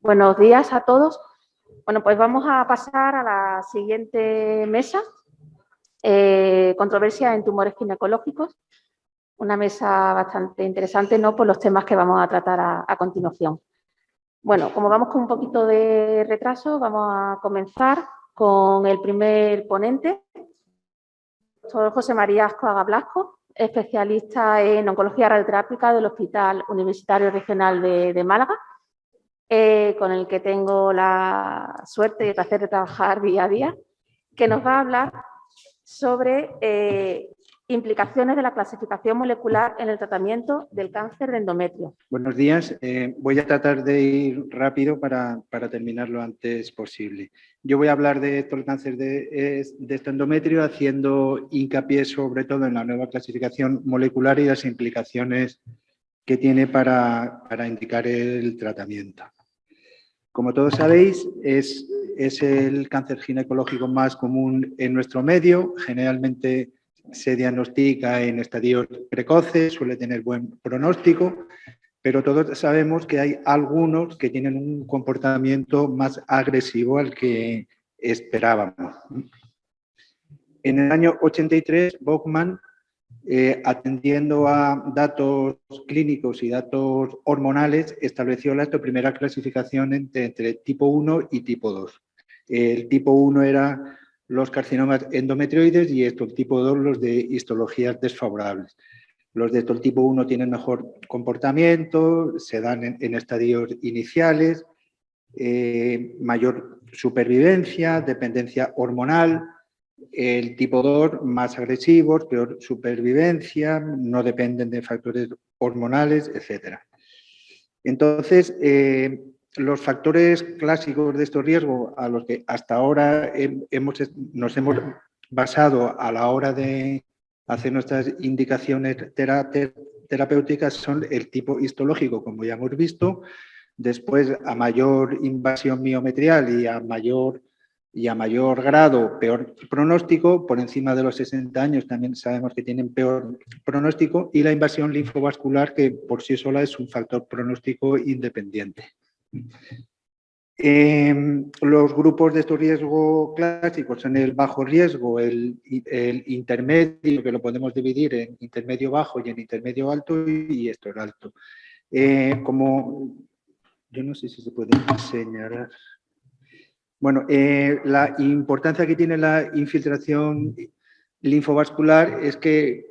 Buenos días a todos. Bueno, pues vamos a pasar a la siguiente mesa, controversia en tumores ginecológicos. Una mesa bastante interesante, ¿no?, por los temas que vamos a tratar a continuación. Bueno, como vamos con un poquito de retraso, vamos a comenzar con el primer ponente, doctor José María Ascoaga Blasco, especialista en oncología radioterápica del Hospital Universitario Regional de Málaga, con el que tengo la suerte y el placer de trabajar día a día, que nos va a hablar sobre implicaciones de la clasificación molecular en el tratamiento del cáncer de endometrio. Buenos días. Voy a tratar de ir rápido para terminar lo antes posible. Yo voy a hablar de todo el cáncer de este endometrio, haciendo hincapié sobre todo en la nueva clasificación molecular y las implicaciones que tiene para indicar el tratamiento. Como todos sabéis, es el cáncer ginecológico más común en nuestro medio. Generalmente se diagnostica en estadios precoces, suele tener buen pronóstico, pero todos sabemos que hay algunos que tienen un comportamiento más agresivo al que esperábamos. En el año 83, Baughman, atendiendo a datos clínicos y datos hormonales, estableció la primera clasificación entre tipo 1 y tipo 2. El tipo 1 era los carcinomas endometrioides y el tipo 2 los de histologías desfavorables. Los de estos tipo 1 tienen mejor comportamiento, se dan en estadios iniciales, mayor supervivencia, dependencia hormonal. El tipo 2 más agresivos, peor supervivencia, no dependen de factores hormonales, etc. Entonces, los factores clásicos de estos riesgos a los que hasta ahora nos hemos basado a la hora de hacer nuestras indicaciones terapéuticas son el tipo histológico, como ya hemos visto. Después, a mayor invasión miometrial y a mayor grado, peor pronóstico. Por encima de los 60 años también sabemos que tienen peor pronóstico, y la invasión linfovascular, que por sí sola es un factor pronóstico independiente. Los grupos de estos riesgos clásicos son el bajo riesgo, el intermedio, que lo podemos dividir en intermedio bajo y en intermedio alto, y esto es alto. Yo no sé si se puede señalar. Bueno, la importancia que tiene la infiltración linfovascular es que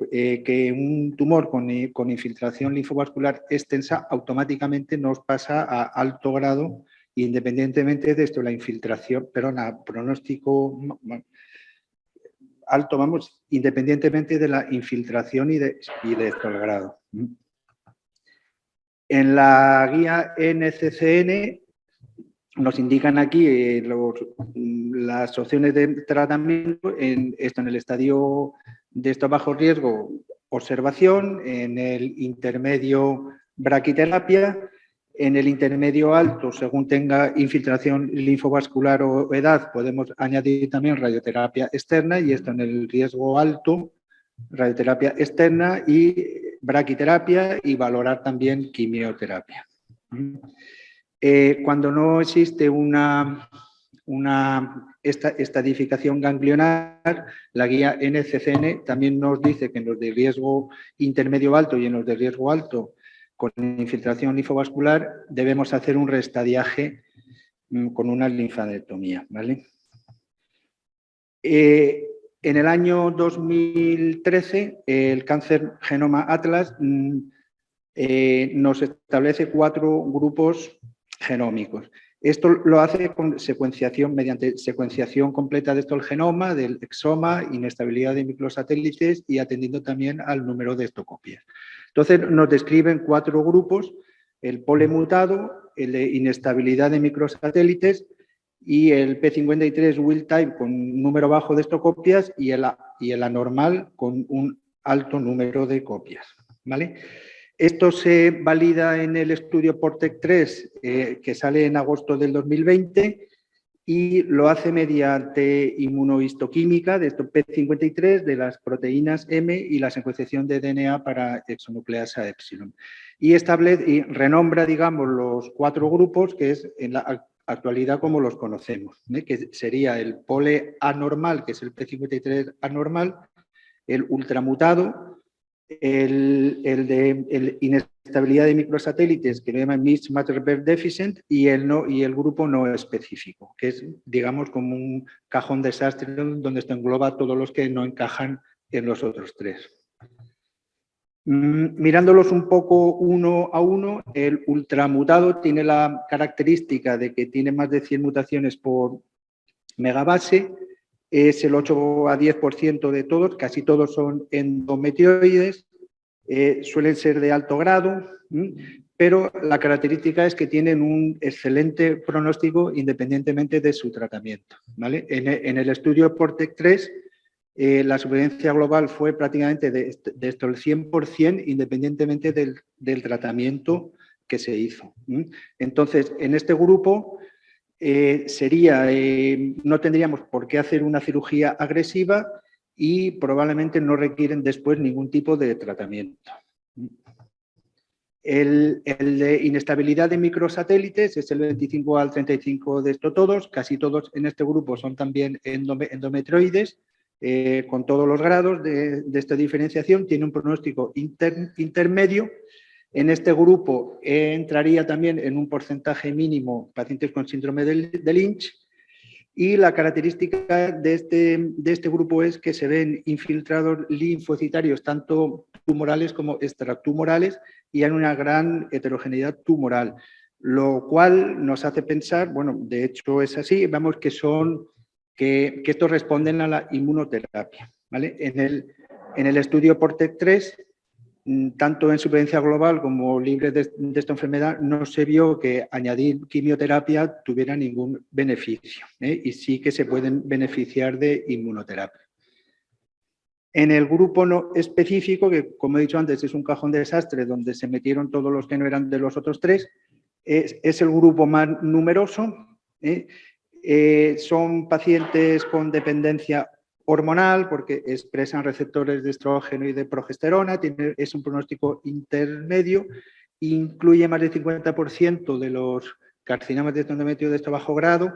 un tumor con infiltración linfovascular extensa automáticamente nos pasa a alto grado, independientemente de esto, la infiltración, pronóstico alto, vamos, independientemente de la infiltración y de esto el grado. En la guía NCCN nos indican aquí las opciones de tratamiento en el estadio de esto bajo riesgo, observación; en el intermedio, braquiterapia; en el intermedio alto, según tenga infiltración linfovascular o edad, podemos añadir también radioterapia externa, y esto en el riesgo alto, radioterapia externa y braquiterapia, y valorar también quimioterapia. Cuando no existe una estadificación ganglionar, la guía NCCN también nos dice que en los de riesgo intermedio alto y en los de riesgo alto con infiltración linfovascular debemos hacer un reestadiaje con una linfadenectomía, ¿vale? En el año 2013, el Cáncer Genoma Atlas nos establece 4 grupos genómicos. Esto lo hace con secuenciación, mediante secuenciación completa de el genoma, del exoma, inestabilidad de microsatélites y atendiendo también al número de estocopias. Entonces nos describen 4 grupos: el polemutado, el de inestabilidad de microsatélites, y el P53 wild type con número bajo de estocopias, y el anormal con un alto número de copias, ¿vale? Esto se valida en el estudio PORTEC 3, que sale en agosto del 2020, y lo hace mediante inmunohistoquímica de estos P53, de las proteínas M y la secuenciación de DNA para exonucleasa epsilon. Y establece y renombra, digamos, los 4 grupos que es en la actualidad como los conocemos, que sería el pole anormal, que es el P53 anormal, el ultramutado, el inestabilidad de microsatélites, que lo llaman Mismatch Repair Deficient, y el grupo no específico, que es, digamos, como un cajón desastre donde esto engloba todos los que no encajan en los otros 3. Mirándolos un poco uno a uno, el ultramutado tiene la característica de que tiene más de 100 mutaciones por megabase, es el 8 a 10% de todos, casi todos son endometrioides, suelen ser de alto grado, pero la característica es que tienen un excelente pronóstico independientemente de su tratamiento, ¿vale? En el estudio PORTEC-3, la supervivencia global fue prácticamente de esto el 100%, independientemente del tratamiento que se hizo. Entonces, en este grupo no tendríamos por qué hacer una cirugía agresiva y probablemente no requieren después ningún tipo de tratamiento. El de inestabilidad de microsatélites es el 25 al 35 de estos todos, casi todos en este grupo son también endometrioides, con todos los grados de esta diferenciación, tiene un pronóstico intermedio. En este grupo entraría también en un porcentaje mínimo pacientes con síndrome de Lynch, y la característica de este grupo es que se ven infiltrados linfocitarios tanto tumorales como extratumorales y hay una gran heterogeneidad tumoral, lo cual nos hace pensar, bueno, de hecho es así, vemos que estos responden a la inmunoterapia, ¿vale? En el estudio PORTEC-3, tanto en supervivencia global como libre de esta enfermedad, no se vio que añadir quimioterapia tuviera ningún beneficio, y sí que se pueden beneficiar de inmunoterapia. En el grupo no específico, que como he dicho antes es un cajón de desastre donde se metieron todos los que no eran de los otros 3, es el grupo más numeroso. Son pacientes con dependencia hormonal porque expresan receptores de estrógeno y de progesterona, es un pronóstico intermedio, incluye más del 50% de los carcinomas de endometrio de este bajo grado,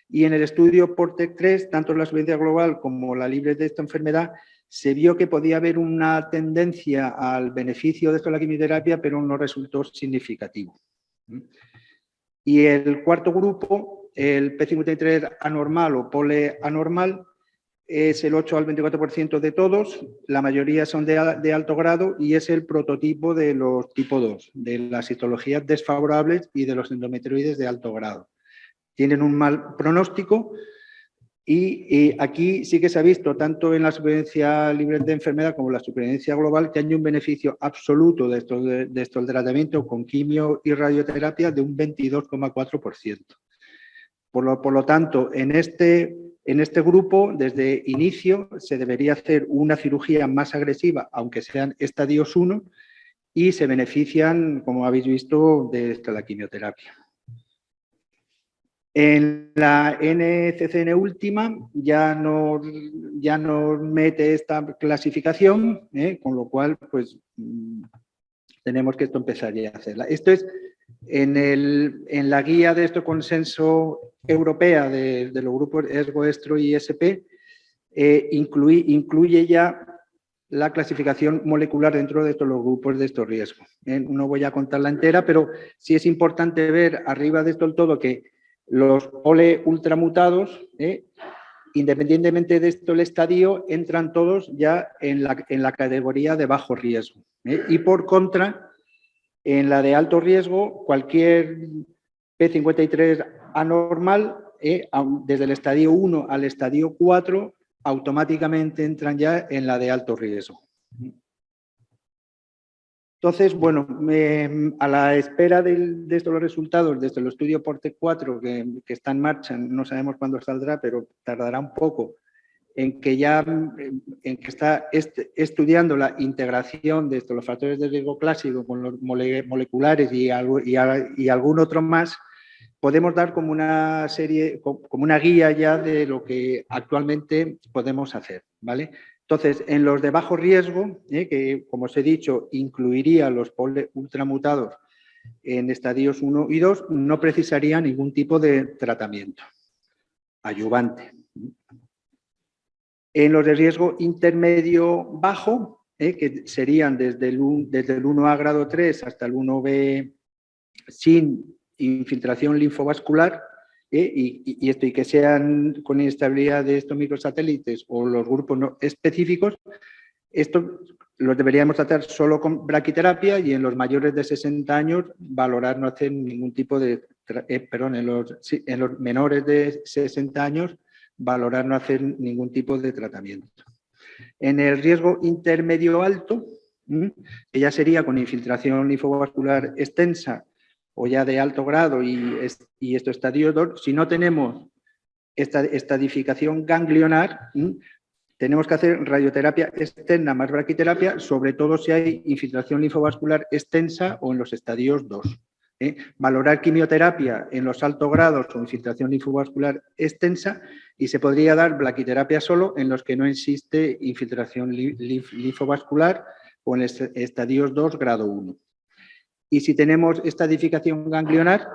y en el estudio PORTEC-3, tanto en la supervivencia global como la libre de esta enfermedad, se vio que podía haber una tendencia al beneficio de esto de la quimioterapia, pero no resultó significativo. Y el cuarto grupo, el P53 anormal o pole anormal, es el 8 al 24% de todos, la mayoría son de alto grado y es el prototipo de los tipo 2, de las histologías desfavorables y de los endometrioides de alto grado. Tienen un mal pronóstico y aquí sí que se ha visto, tanto en la supervivencia libre de enfermedad como en la supervivencia global, que hay un beneficio absoluto de esto del tratamiento con quimio y radioterapia de un 22,4%. Por lo tanto, en este grupo, desde inicio, se debería hacer una cirugía más agresiva, aunque sean estadios 1, y se benefician, como habéis visto, de la quimioterapia. En la NCCN última ya nos mete esta clasificación, con lo cual pues tenemos que empezar ya a hacerla. Esto es en la guía de este consenso europea de los grupos ESGO, ESTRO y SP, incluye ya la clasificación molecular dentro de todos los grupos de estos riesgos. No voy a contarla entera, pero sí es importante ver arriba de esto el todo que los pole ultramutados, independientemente de esto el estadio, entran todos ya en la categoría de bajo riesgo. Y por contra, en la de alto riesgo, cualquier P53 anormal, desde el estadio 1 al estadio 4, automáticamente entran ya en la de alto riesgo. Entonces, bueno, a la espera de estos los resultados desde el estudio PORTEC-4 que está en marcha, no sabemos cuándo saldrá, pero tardará un poco, en que está estudiando la integración de los factores de riesgo clásico con los moleculares y algún otro más, podemos dar como una serie, como una guía ya de lo que actualmente podemos hacer, ¿vale? Entonces, en los de bajo riesgo, que como os he dicho, incluiría los ultramutados en estadios 1 y 2, no precisaría ningún tipo de tratamiento adyuvante. En los de riesgo intermedio bajo, que serían desde el 1A grado 3 hasta el 1B sin infiltración linfovascular, y que sean con inestabilidad de estos microsatélites o los grupos no específicos, esto los deberíamos tratar solo con braquiterapia, y en los mayores de 60 años valorar no hacer ningún tipo de, en los menores de 60 años valorar no hacer ningún tipo de tratamiento. En el riesgo intermedio alto, que ya sería con infiltración linfovascular extensa o ya de alto grado y esto estadio 2, si no tenemos esta estadificación ganglionar, tenemos que hacer radioterapia externa más braquiterapia, sobre todo si hay infiltración linfovascular extensa o en los estadios 2. Valorar quimioterapia en los altos grados o infiltración linfovascular extensa, y se podría dar braquiterapia solo en los que no existe infiltración linfovascular o en estadios 2 grado 1. Y si tenemos estadificación ganglionar,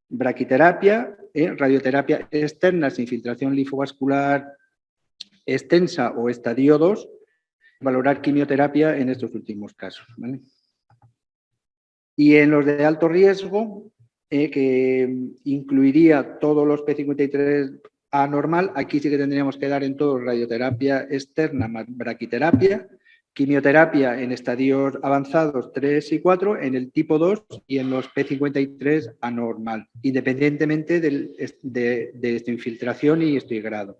braquiterapia, radioterapia externa sin infiltración linfovascular extensa o estadio 2, valorar quimioterapia en estos últimos casos, ¿vale? Y en los de alto riesgo, que incluiría todos los P53 anormal, aquí sí que tendríamos que dar en todo radioterapia externa más braquiterapia, quimioterapia en estadios avanzados 3 y 4, en el tipo 2 y en los P53 anormal, independientemente de esta infiltración y este grado.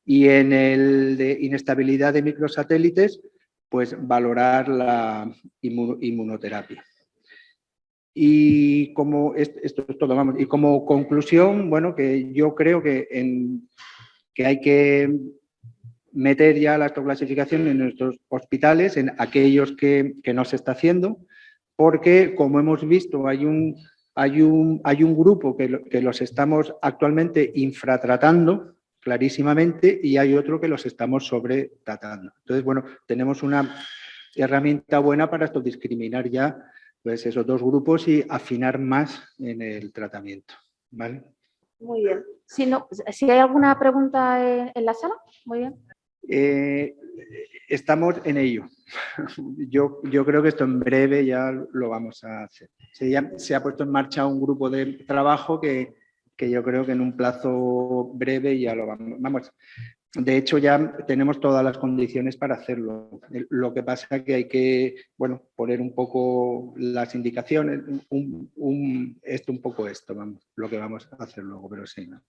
Y en el de inestabilidad de microsatélites, pues valorar la inmunoterapia. Y como esto es todo, vamos. Y como conclusión, bueno, que yo creo que hay que meter ya la autoclasificación en nuestros hospitales, en aquellos que no se está haciendo, porque como hemos visto, hay un grupo que los estamos actualmente infratratando clarísimamente, y hay otro que los estamos sobretratando. Entonces, bueno, tenemos una herramienta buena para esto, discriminar ya pues esos dos grupos y afinar más en el tratamiento, ¿vale? Muy bien. Si hay alguna pregunta en la sala, muy bien. Estamos en ello. Yo creo que esto en breve ya lo vamos a hacer. Se ha puesto en marcha un grupo de trabajo que yo creo que en un plazo breve ya lo vamos. De hecho, ya tenemos todas las condiciones para hacerlo. Lo que pasa es que hay que, bueno, poner un poco las indicaciones, vamos, lo que vamos a hacer luego, pero sí, ¿no?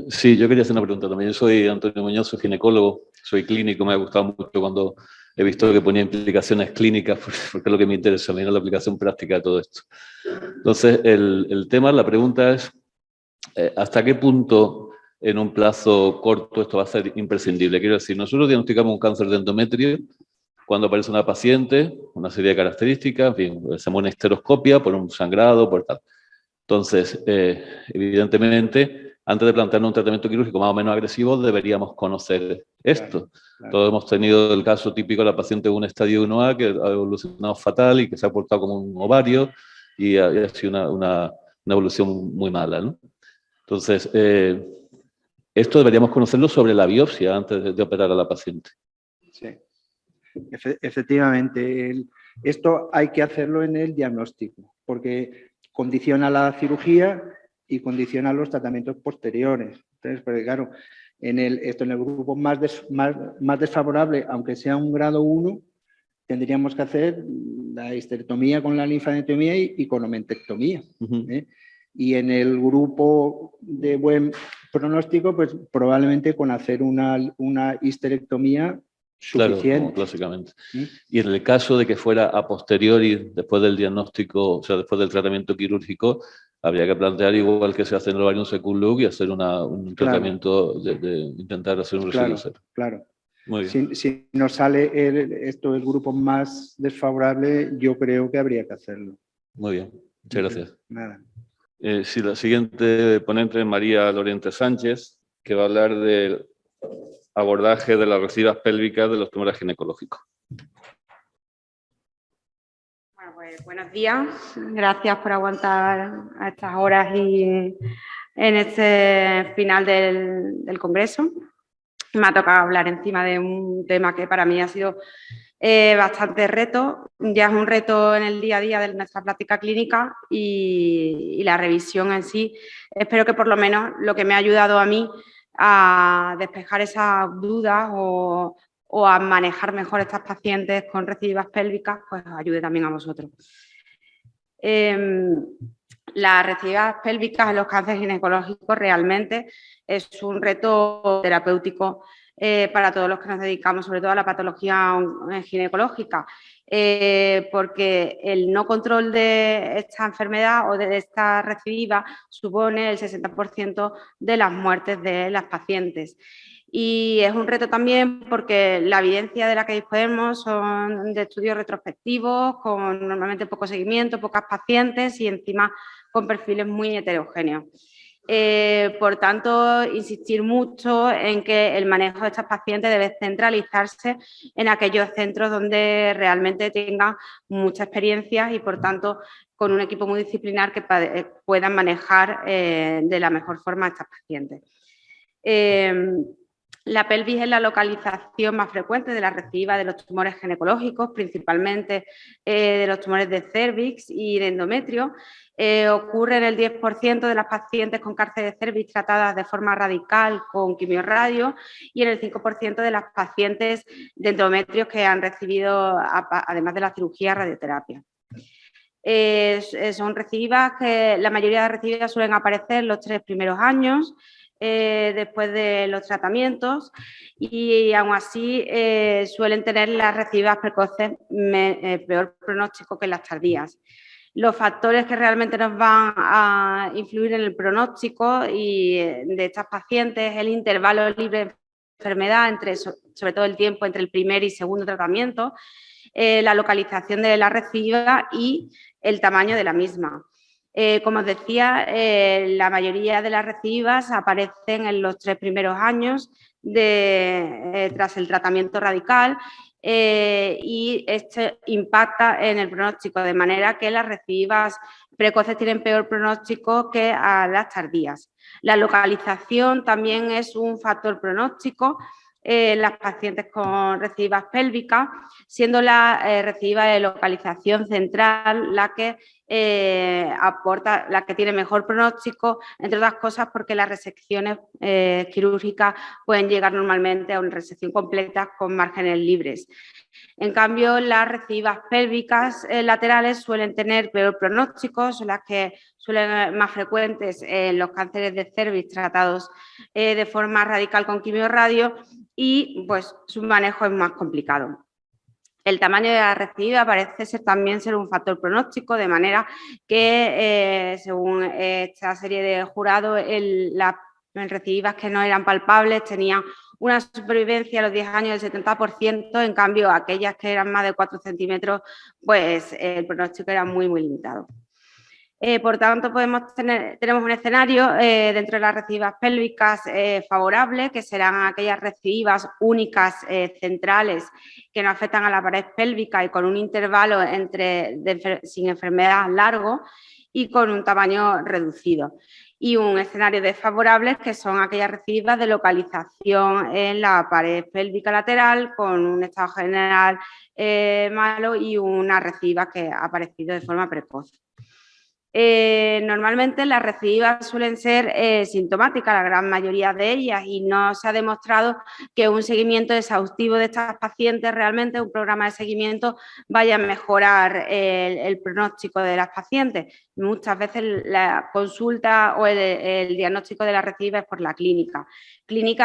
Sí, yo quería hacer una pregunta también. Yo soy Antonio Muñoz, soy ginecólogo, soy clínico, me ha gustado mucho cuando he visto que ponía implicaciones clínicas, porque es lo que me interesa, a mí, ¿no? La aplicación práctica de todo esto. Entonces, el tema, la pregunta es, ¿hasta qué punto en un plazo corto esto va a ser imprescindible? Quiero decir, nosotros diagnosticamos un cáncer de endometrio cuando aparece una paciente, una serie de características, en fin, hacemos una histeroscopia por un sangrado, por tal. Entonces, evidentemente, antes de plantearnos un tratamiento quirúrgico más o menos agresivo, deberíamos conocer esto. Claro. Todos hemos tenido el caso típico de la paciente de un estadio 1A que ha evolucionado fatal y que se ha portado como un ovario y ha sido una evolución muy mala, ¿no? Entonces, esto deberíamos conocerlo sobre la biopsia antes de operar a la paciente. Sí, efectivamente. Esto hay que hacerlo en el diagnóstico, porque condiciona la cirugía y condiciona los tratamientos posteriores. Entonces, porque claro, en el grupo más desfavorable, aunque sea un grado 1, tendríamos que hacer la histerectomía con la linfadenectomía y con omentectomía. Y en el grupo de buen pronóstico, pues probablemente con hacer una histerectomía suficiente. Claro, clásicamente. Y en el caso de que fuera a posteriori, después del diagnóstico, o sea, después del tratamiento quirúrgico, habría que plantear, igual que se hace en el ovario, un second look y hacer un tratamiento de intentar hacer un residuo cero. Claro. Muy bien. Si nos sale el grupo más desfavorable, yo creo que habría que hacerlo. Muy bien. Muchas gracias. Nada. Sí, la siguiente ponente es María Lorente Sánchez, que va a hablar del abordaje de las recidivas pélvicas de los tumores ginecológicos. Bueno, pues, buenos días. Gracias por aguantar a estas horas y en este final del Congreso. Me ha tocado hablar encima de un tema que para mí ha sido bastante reto. Ya es un reto en el día a día de nuestra práctica clínica y la revisión en sí. Espero que por lo menos lo que me ha ayudado a mí a despejar esas dudas o a manejar mejor estas pacientes con recidivas pélvicas, pues ayude también a vosotros. Las recidivas pélvicas en los cánceres ginecológicos realmente es un reto terapéutico para todos los que nos dedicamos, sobre todo a la patología ginecológica, porque el no control de esta enfermedad o de esta recidiva supone el 60% de las muertes de las pacientes. Y es un reto también porque la evidencia de la que disponemos son de estudios retrospectivos, con normalmente poco seguimiento, pocas pacientes y encima con perfiles muy heterogéneos. Por tanto, insistir mucho en que el manejo de estas pacientes debe centralizarse en aquellos centros donde realmente tengan mucha experiencia y, por tanto, con un equipo multidisciplinar que puedan manejar de la mejor forma a estas pacientes. La pelvis es la localización más frecuente de la recidiva de los tumores ginecológicos, principalmente de los tumores de cérvix y de endometrio. Ocurre en el 10% de las pacientes con cáncer de cérvix tratadas de forma radical con quimiorradio y en el 5% de las pacientes de endometrios que han recibido, además de la cirugía, radioterapia. Son recidivas que la mayoría de recidivas suelen aparecer los 3 primeros años después de los tratamientos y aún así suelen tener las recidivas precoces peor pronóstico que las tardías. Los factores que realmente nos van a influir en el pronóstico de estas pacientes es el intervalo libre de enfermedad, sobre todo el tiempo entre el primer y segundo tratamiento, la localización de la recidiva y el tamaño de la misma. Como os decía, la mayoría de las recidivas aparecen en los 3 primeros años tras el tratamiento radical y esto impacta en el pronóstico, de manera que las recidivas precoces tienen peor pronóstico que a las tardías. La localización también es un factor pronóstico. Las pacientes con recidivas pélvicas, siendo la recidiva de localización central la que aporta, la que tiene mejor pronóstico, entre otras cosas porque las resecciones quirúrgicas pueden llegar normalmente a una resección completa con márgenes libres. En cambio, las recidivas pélvicas laterales suelen tener peor pronóstico, son las que suelen ser más frecuentes en los cánceres de cérvix tratados de forma radical con quimiorradio y pues su manejo es más complicado. El tamaño de la recidiva parece también ser un factor pronóstico, de manera que, según esta serie de jurados, las recidivas que no eran palpables tenían una supervivencia a los 10 años del 70%, en cambio, aquellas que eran más de 4 centímetros, pues el pronóstico era muy, muy limitado. Por tanto, tenemos un escenario dentro de las recidivas pélvicas favorable, que serán aquellas recidivas únicas centrales que no afectan a la pared pélvica y con un intervalo sin enfermedad largo y con un tamaño reducido. Y un escenario desfavorable, que son aquellas recidivas de localización en la pared pélvica lateral con un estado general malo y una recidiva que ha aparecido de forma precoz. Normalmente las recidivas suelen ser sintomáticas, la gran mayoría de ellas, y no se ha demostrado que un seguimiento exhaustivo de estas pacientes, realmente un programa de seguimiento, vaya a mejorar el pronóstico de las pacientes. Muchas veces la consulta o el diagnóstico de la recidiva es por la clínica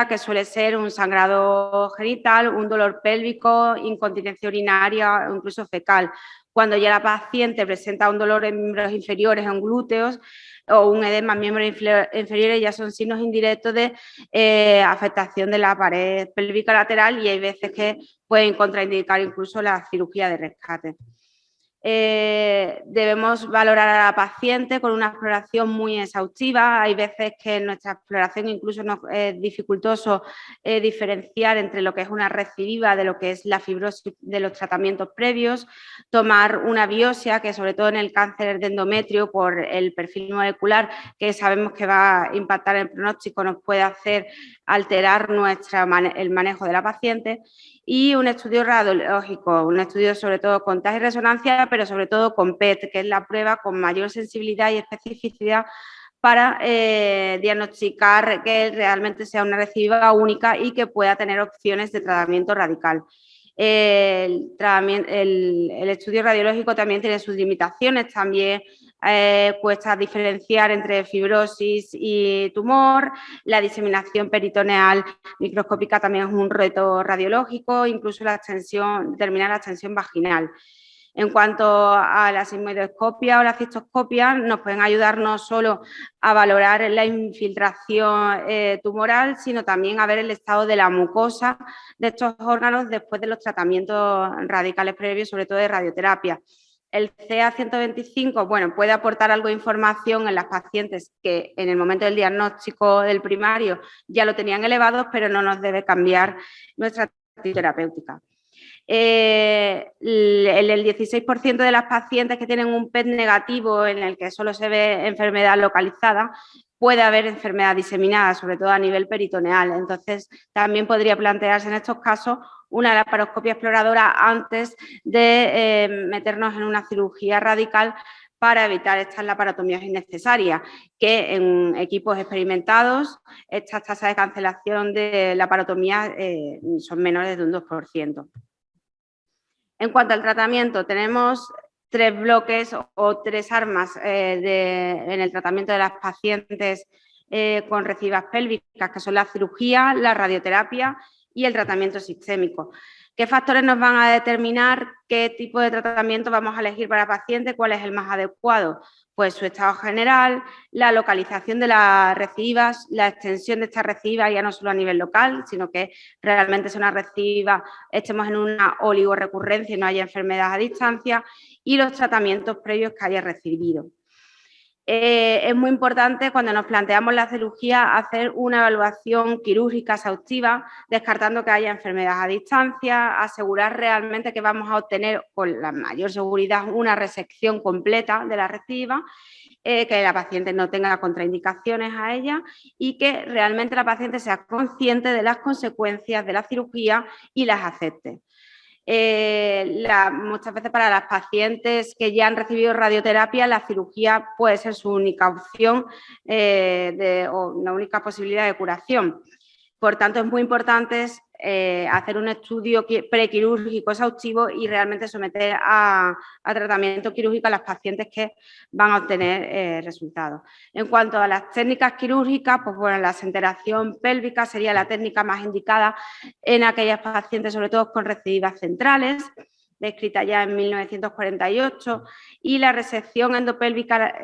que suele ser un sangrado genital, un dolor pélvico, incontinencia urinaria o incluso fecal. Cuando ya la paciente presenta un dolor en miembros inferiores, en glúteos o un edema en miembros inferiores, ya son signos indirectos de afectación de la pared pélvica lateral y hay veces que pueden contraindicar incluso la cirugía de rescate. Debemos valorar a la paciente con una exploración muy exhaustiva. Hay veces que en nuestra exploración incluso nos es dificultoso diferenciar entre lo que es una recidiva de lo que es la fibrosis de los tratamientos previos. Tomar una biopsia, que sobre todo en el cáncer de endometrio, por el perfil molecular que sabemos que va a impactar el pronóstico, nos puede hacer alterar el manejo de la paciente. Y un estudio radiológico, un estudio sobre todo con TAC y resonancia, pero sobre todo con PET, que es la prueba con mayor sensibilidad y especificidad para diagnosticar que realmente sea una recidiva única y que pueda tener opciones de tratamiento radical. El estudio radiológico también tiene sus limitaciones, también cuesta diferenciar entre fibrosis y tumor. La diseminación peritoneal microscópica también es un reto radiológico, incluso determinar la extensión vaginal. En cuanto a la sigmoidoscopia o la cistoscopia, nos pueden ayudar no solo a valorar la infiltración tumoral, sino también a ver el estado de la mucosa de estos órganos después de los tratamientos radicales previos, sobre todo de radioterapia. El CA-125, bueno, puede aportar algo de información en las pacientes que en el momento del diagnóstico del primario ya lo tenían elevados, pero no nos debe cambiar nuestra terapéutica. El 16% de las pacientes que tienen un PET negativo en el que solo se ve enfermedad localizada, puede haber enfermedad diseminada, sobre todo a nivel peritoneal. Entonces, también podría plantearse en estos casos una laparoscopia exploradora antes de meternos en una cirugía radical para evitar estas laparotomías innecesarias, que en equipos experimentados estas tasas de cancelación de laparotomías son menores de un 2%. En cuanto al tratamiento, tenemos 3 bloques o 3 armas en el tratamiento de las pacientes con recidivas pélvicas, que son la cirugía, la radioterapia y el tratamiento sistémico. ¿Qué factores nos van a determinar qué tipo de tratamiento vamos a elegir para el paciente, cuál es el más adecuado? Pues su estado general, la localización de las recidivas, la extensión de estas recidivas ya no solo a nivel local, sino que realmente es una recidiva, estemos en una oligorrecurrencia y no haya enfermedad a distancia, y los tratamientos previos que haya recibido. Es muy importante cuando nos planteamos la cirugía hacer una evaluación quirúrgica exhaustiva, descartando que haya enfermedad a distancia, asegurar realmente que vamos a obtener con la mayor seguridad una resección completa de la recidiva, que la paciente no tenga contraindicaciones a ella y que realmente la paciente sea consciente de las consecuencias de la cirugía y las acepte. Muchas veces para las pacientes que ya han recibido radioterapia, la cirugía puede ser su única opción o una única posibilidad de curación. Por tanto, es muy importante hacer un estudio prequirúrgico exhaustivo y realmente someter a tratamiento quirúrgico a las pacientes que van a obtener resultados. En cuanto a las técnicas quirúrgicas, pues bueno, la asenteración pélvica sería la técnica más indicada en aquellas pacientes, sobre todo con recidivas centrales, descrita ya en 1948, y la resección endopélvica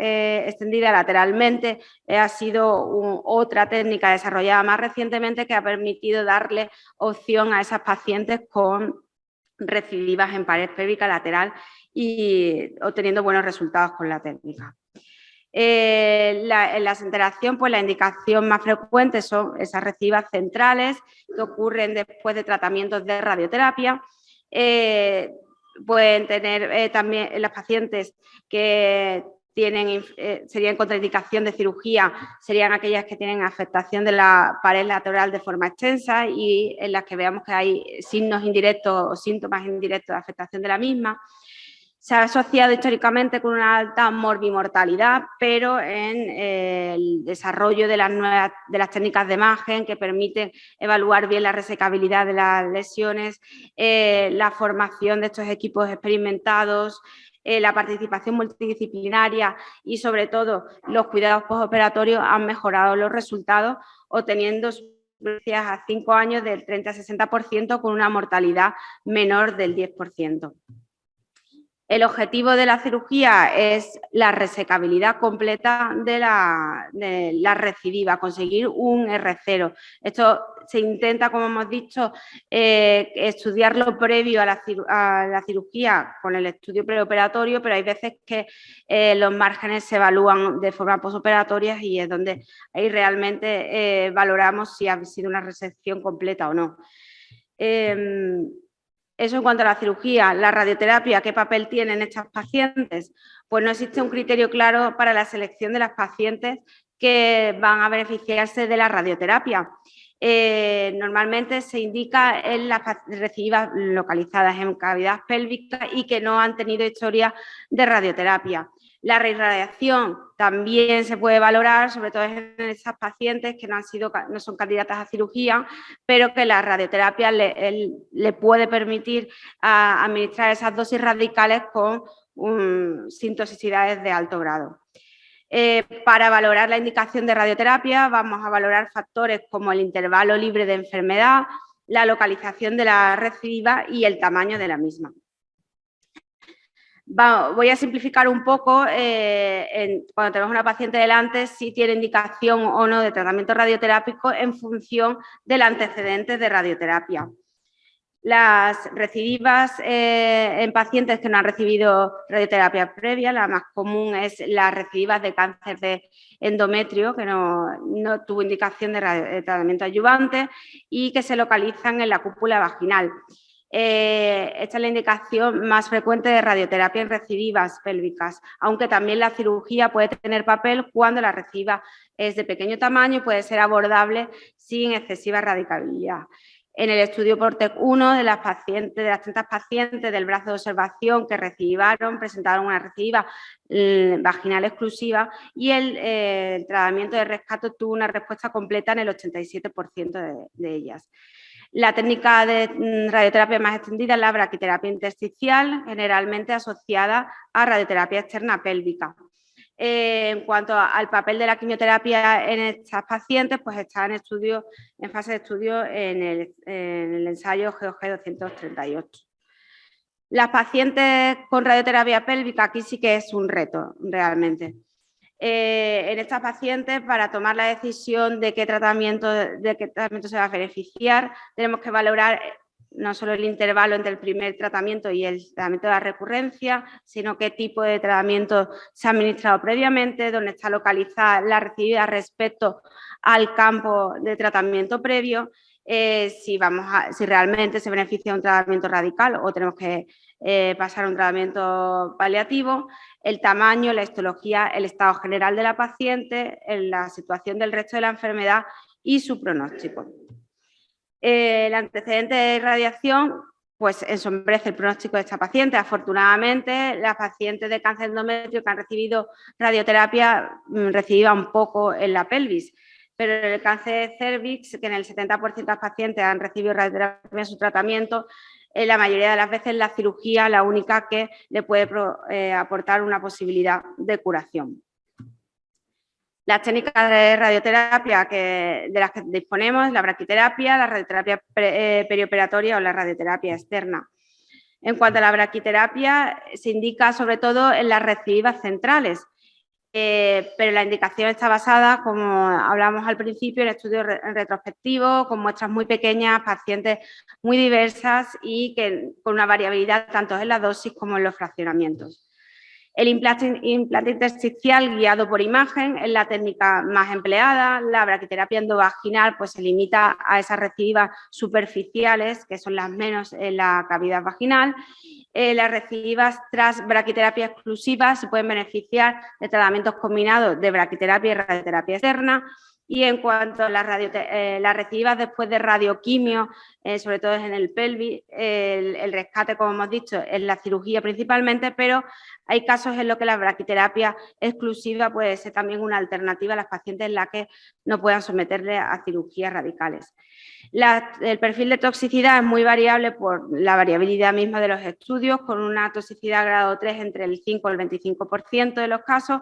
extendida lateralmente ha sido otra técnica desarrollada más recientemente que ha permitido darle opción a esas pacientes con recidivas en pared pélvica lateral y obteniendo buenos resultados con la técnica. En la asenteración, pues la indicación más frecuente son esas recidivas centrales que ocurren después de tratamientos de radioterapia. Pueden tener también las pacientes que serían contraindicación de cirugía, serían aquellas que tienen afectación de la pared lateral de forma extensa y en las que veamos que hay signos indirectos o síntomas indirectos de afectación de la misma. Se ha asociado históricamente con una alta morbimortalidad, pero en el desarrollo de las técnicas de imagen que permiten evaluar bien la resecabilidad de las lesiones, la formación de estos equipos experimentados, la participación multidisciplinaria y sobre todo los cuidados postoperatorios han mejorado los resultados, obteniendo gracias a 5 años del 30 a 60% con una mortalidad menor del 10%. El objetivo de la cirugía es la resecabilidad completa de la recidiva, conseguir un R0. Esto se intenta, como hemos dicho, estudiarlo previo a la cirugía con el estudio preoperatorio, pero hay veces que los márgenes se evalúan de forma posoperatoria y es donde ahí realmente valoramos si ha sido una resección completa o no. Eso en cuanto a la cirugía. La radioterapia, ¿qué papel tiene en estas pacientes? Pues no existe un criterio claro para la selección de las pacientes que van a beneficiarse de la radioterapia. Normalmente se indica en las recidivas localizadas en cavidad pélvica y que no han tenido historia de radioterapia. La reirradiación también se puede valorar, sobre todo en esas pacientes que no son candidatas a cirugía, pero que la radioterapia le puede permitir administrar esas dosis radicales con sin toxicidades de alto grado. Para valorar la indicación de radioterapia vamos a valorar factores como el intervalo libre de enfermedad, la localización de la recidiva y el tamaño de la misma. Voy a simplificar un poco cuando tenemos una paciente delante si tiene indicación o no de tratamiento radioterápico en función del antecedente de radioterapia. Las recidivas en pacientes que no han recibido radioterapia previa, la más común es las recidivas de cáncer de endometrio, que no tuvo indicación de tratamiento adyuvante y que se localizan en la cúpula vaginal. Esta es la indicación más frecuente de radioterapia en recidivas pélvicas, aunque también la cirugía puede tener papel cuando la recidiva es de pequeño tamaño y puede ser abordable sin excesiva radicalidad. En el estudio PORTEC-1 de las 30 pacientes del brazo de observación que recidivaron, presentaron una recidiva vaginal exclusiva y el tratamiento de rescate tuvo una respuesta completa en el 87% de ellas. La técnica de radioterapia más extendida es la braquiterapia intersticial, generalmente asociada a radioterapia externa pélvica. En cuanto al papel de la quimioterapia en estas pacientes, pues está en fase de estudio en el ensayo GOG 238. Las pacientes con radioterapia pélvica, aquí sí que es un reto realmente. En estas pacientes, para tomar la decisión de qué tratamiento se va a beneficiar, tenemos que valorar no solo el intervalo entre el primer tratamiento y el tratamiento de la recurrencia, sino qué tipo de tratamiento se ha administrado previamente, dónde está localizada la recidivida respecto al campo de tratamiento previo, si realmente se beneficia de un tratamiento radical o tenemos que pasar a un tratamiento paliativo, el tamaño, la histología, el estado general de la paciente, la situación del resto de la enfermedad y su pronóstico. El antecedente de radiación pues ensombrece el pronóstico de esta paciente. Afortunadamente, las pacientes de cáncer endometrio que han recibido radioterapia reciban poco en la pelvis, pero en el cáncer de cervix, que en el 70% de las pacientes han recibido radioterapia en su tratamiento, la mayoría de las veces la cirugía la única que le puede aportar una posibilidad de curación. Las técnicas de radioterapia de las que disponemos, la braquiterapia, la radioterapia perioperatoria o la radioterapia externa. En cuanto a la braquiterapia, se indica sobre todo en las recidivas centrales, pero la indicación está basada, como hablamos al principio, en estudios retrospectivos, con muestras muy pequeñas, pacientes muy diversas y con una variabilidad tanto en la dosis como en los fraccionamientos. El implante intersticial guiado por imagen es la técnica más empleada. La braquiterapia endovaginal pues, se limita a esas recidivas superficiales, que son las menos en la cavidad vaginal. Las recidivas tras braquiterapia exclusiva se pueden beneficiar de tratamientos combinados de braquiterapia y radioterapia externa. Y en cuanto a las recidivas después de radioquimio, sobre todo en el pelvis, el rescate, como hemos dicho, es la cirugía principalmente, pero hay casos en los que la braquiterapia exclusiva puede ser también una alternativa a las pacientes en las que no puedan someterle a cirugías radicales. El perfil de toxicidad es muy variable por la variabilidad misma de los estudios, con una toxicidad grado 3 entre el 5 y el 25% de los casos,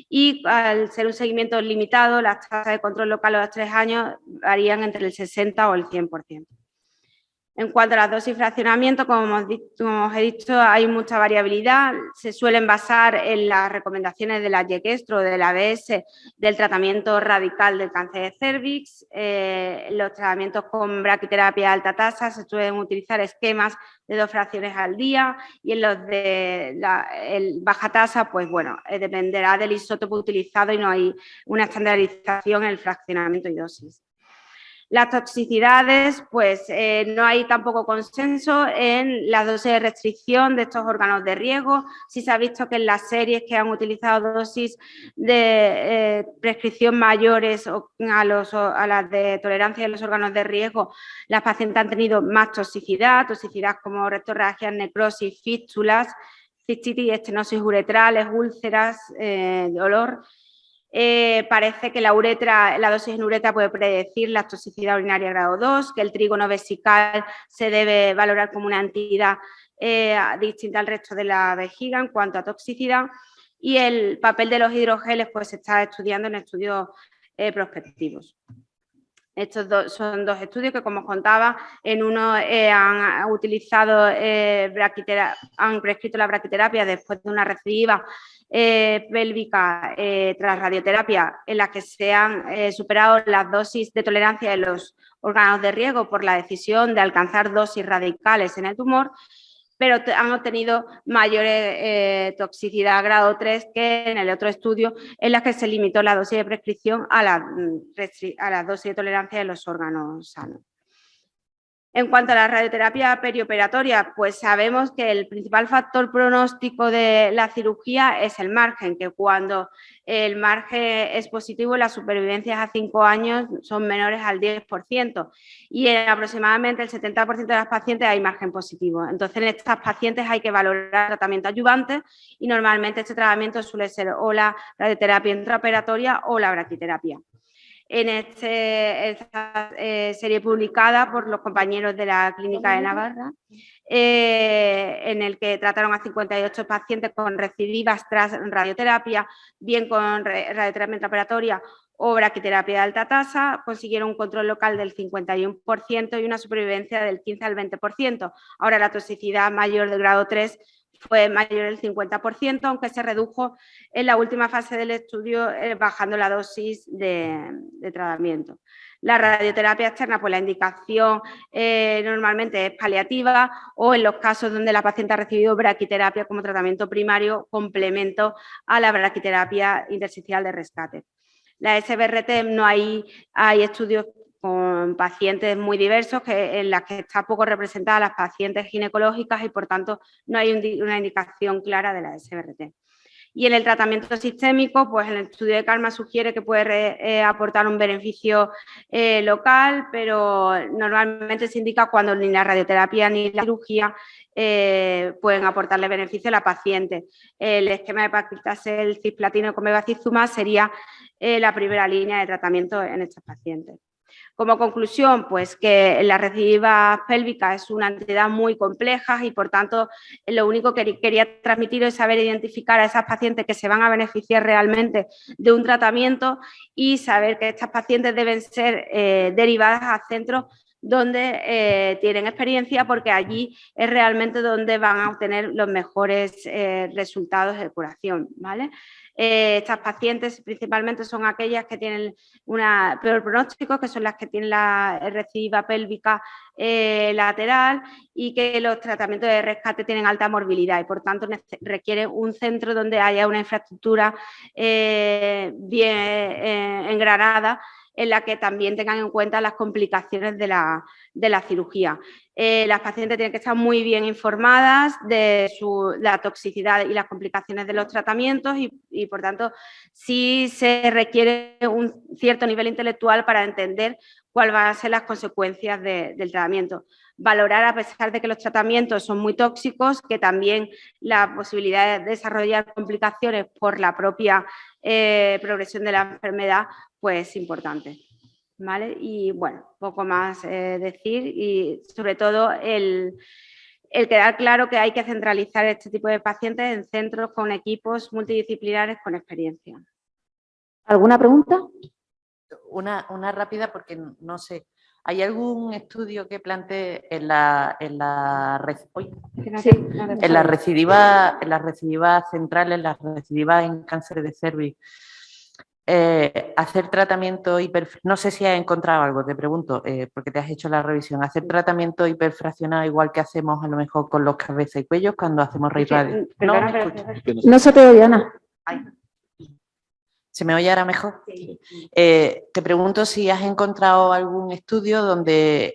y al ser un seguimiento limitado, las tasas de control local a los 3 años varían entre el 60 o el 100%. En cuanto a las dosis y fraccionamiento, como os he dicho, hay mucha variabilidad. Se suelen basar en las recomendaciones de la YECESTRO o de la ABS del tratamiento radical del cáncer de cérvix. Los tratamientos con braquiterapia de alta tasa se suelen utilizar esquemas de 2 fracciones al día, y en los de baja tasa, pues bueno, dependerá del isótopo utilizado y no hay una estandarización en el fraccionamiento y dosis. Las toxicidades, pues no hay tampoco consenso en la dosis de restricción de estos órganos de riesgo. Sí se ha visto que en las series que han utilizado dosis de prescripción mayores a las de tolerancia de los órganos de riesgo, las pacientes han tenido más toxicidad como rectorragias, necrosis, fístulas, cistitis, estenosis uretrales, úlceras, dolor. Parece que la dosis en uretra puede predecir la toxicidad urinaria grado 2, que el trígono vesical se debe valorar como una entidad distinta al resto de la vejiga en cuanto a toxicidad, y el papel de los hidrogeles pues se está estudiando en estudios prospectivos. Estos son 2 estudios que, como os contaba, en uno han prescrito la braquiterapia después de una recidiva pélvica tras radioterapia, en la que se han superado las dosis de tolerancia de los órganos de riesgo por la decisión de alcanzar dosis radicales en el tumor, pero han obtenido mayor toxicidad grado 3 que en el otro estudio, en la que se limitó la dosis de prescripción a la dosis de tolerancia de los órganos sanos. En cuanto a la radioterapia perioperatoria, pues sabemos que el principal factor pronóstico de la cirugía es el margen, que cuando el margen es positivo, las supervivencias a 5 años son menores al 10%, y en aproximadamente el 70% de las pacientes hay margen positivo. Entonces, en estas pacientes hay que valorar tratamiento adyuvante, y normalmente este tratamiento suele ser o la radioterapia intraoperatoria o la braquiterapia. En esta serie publicada por los compañeros de la Clínica de Navarra, en el que trataron a 58 pacientes con recidivas tras radioterapia, bien con radioterapia intraoperatoria o braquiterapia de alta tasa, consiguieron un control local del 51% y una supervivencia del 15 al 20%. Ahora, la toxicidad mayor del grado 3 fue mayor del 50%, aunque se redujo en la última fase del estudio bajando la dosis de tratamiento. La radioterapia externa, pues la indicación normalmente es paliativa, o en los casos donde la paciente ha recibido braquiterapia como tratamiento primario, complemento a la braquiterapia intersticial de rescate. La SBRT no hay estudios con pacientes muy diversos, en las que está poco representada las pacientes ginecológicas, y por tanto no hay una indicación clara de la SBRT. Y en el tratamiento sistémico, pues el estudio de Karma sugiere que puede aportar un beneficio local, pero normalmente se indica cuando ni la radioterapia ni la cirugía pueden aportarle beneficio a la paciente. El esquema de paclitaxel cisplatino con bevacizumab sería la primera línea de tratamiento en estas pacientes. Como conclusión, pues que la recidiva pélvica es una entidad muy compleja, y por tanto lo único que quería transmitir es saber identificar a esas pacientes que se van a beneficiar realmente de un tratamiento, y saber que estas pacientes deben ser derivadas a centros donde tienen experiencia, porque allí es realmente donde van a obtener los mejores resultados de curación, ¿vale? Estas pacientes principalmente son aquellas que tienen un peor pronóstico, que son las que tienen la recidiva pélvica lateral, y que los tratamientos de rescate tienen alta morbilidad, y por tanto requiere un centro donde haya una infraestructura bien engranada, en la que también tengan en cuenta las complicaciones de la cirugía. Las pacientes tienen que estar muy bien informadas de la toxicidad y las complicaciones de los tratamientos, y por tanto sí se requiere un cierto nivel intelectual para entender cuáles van a ser las consecuencias del tratamiento. Valorar, a pesar de que los tratamientos son muy tóxicos, que también la posibilidad de desarrollar complicaciones por la propia progresión de la enfermedad, pues es importante, ¿vale? Y bueno, poco más decir, y sobre todo el quedar claro que hay que centralizar este tipo de pacientes en centros con equipos multidisciplinares con experiencia. ¿Alguna pregunta? Una rápida, porque no sé. ¿Hay algún estudio que plantee en las recidivas centrales, las recidivas en cáncer de cervix, hacer tratamiento no sé si has encontrado algo, te pregunto, porque te has hecho la revisión, hacer tratamiento hiperfraccionado igual que hacemos a lo mejor con los cabezas y cuellos cuando hacemos raíz radio? No se te oye, Ana. ¿Se me oye ahora mejor? Sí. Te pregunto si has encontrado algún estudio donde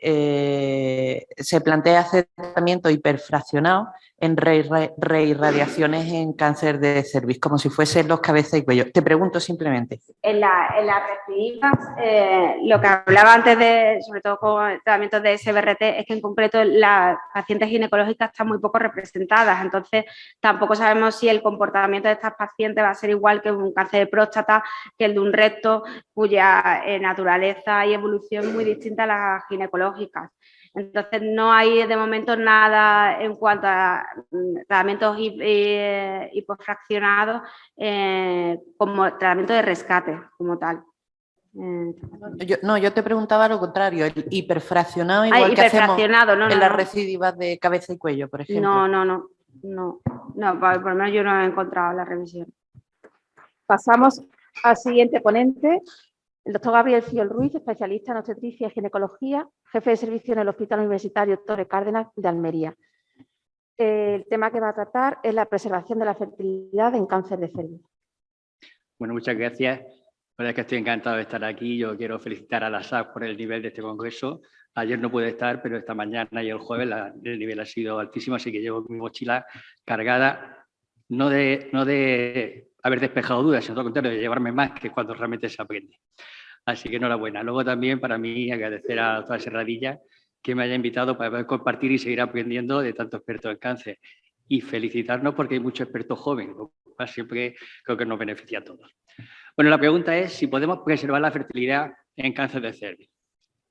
se plantea hacer tratamiento hiperfraccionado en reirradiaciones en cáncer de cervix, como si fuesen los cabezas y cuello. Te pregunto simplemente. En las recidivas, lo que hablaba antes, sobre todo con tratamientos de SBRT, es que en concreto las pacientes ginecológicas están muy poco representadas, entonces tampoco sabemos si el comportamiento de estas pacientes va a ser igual que un cáncer de próstata, que el de un recto, cuya naturaleza y evolución es muy distinta a las ginecológicas. Entonces, no hay de momento nada en cuanto a tratamientos hipofraccionados como tratamiento de rescate, como tal. Yo te preguntaba lo contrario, el hiperfraccionado igual que hacemos en las recidivas de cabeza y cuello, por ejemplo. No, por lo menos yo no he encontrado la revisión. Pasamos al siguiente ponente. El doctor Gabriel Fiol Ruiz, especialista en obstetricia y ginecología, jefe de servicio en el Hospital Universitario Torre Cárdenas de Almería. El tema que va a tratar es la preservación de la fertilidad en cáncer de cervix. Bueno, muchas gracias. La verdad es que estoy encantado de estar aquí. Yo quiero felicitar a la SAC por el nivel de este congreso. Ayer no pude estar, pero esta mañana y el jueves el nivel ha sido altísimo, así que llevo mi mochila cargada, no de haber despejado dudas, sino todo lo contrario, de llevarme más que cuando realmente se aprende. Así que enhorabuena. Luego también para mí agradecer a la doctora Serradilla que me haya invitado para poder compartir y seguir aprendiendo de tantos expertos en cáncer. Y felicitarnos porque hay muchos expertos jóvenes, lo cual siempre creo que nos beneficia a todos. Bueno, la pregunta es si podemos preservar la fertilidad en cáncer de cervix.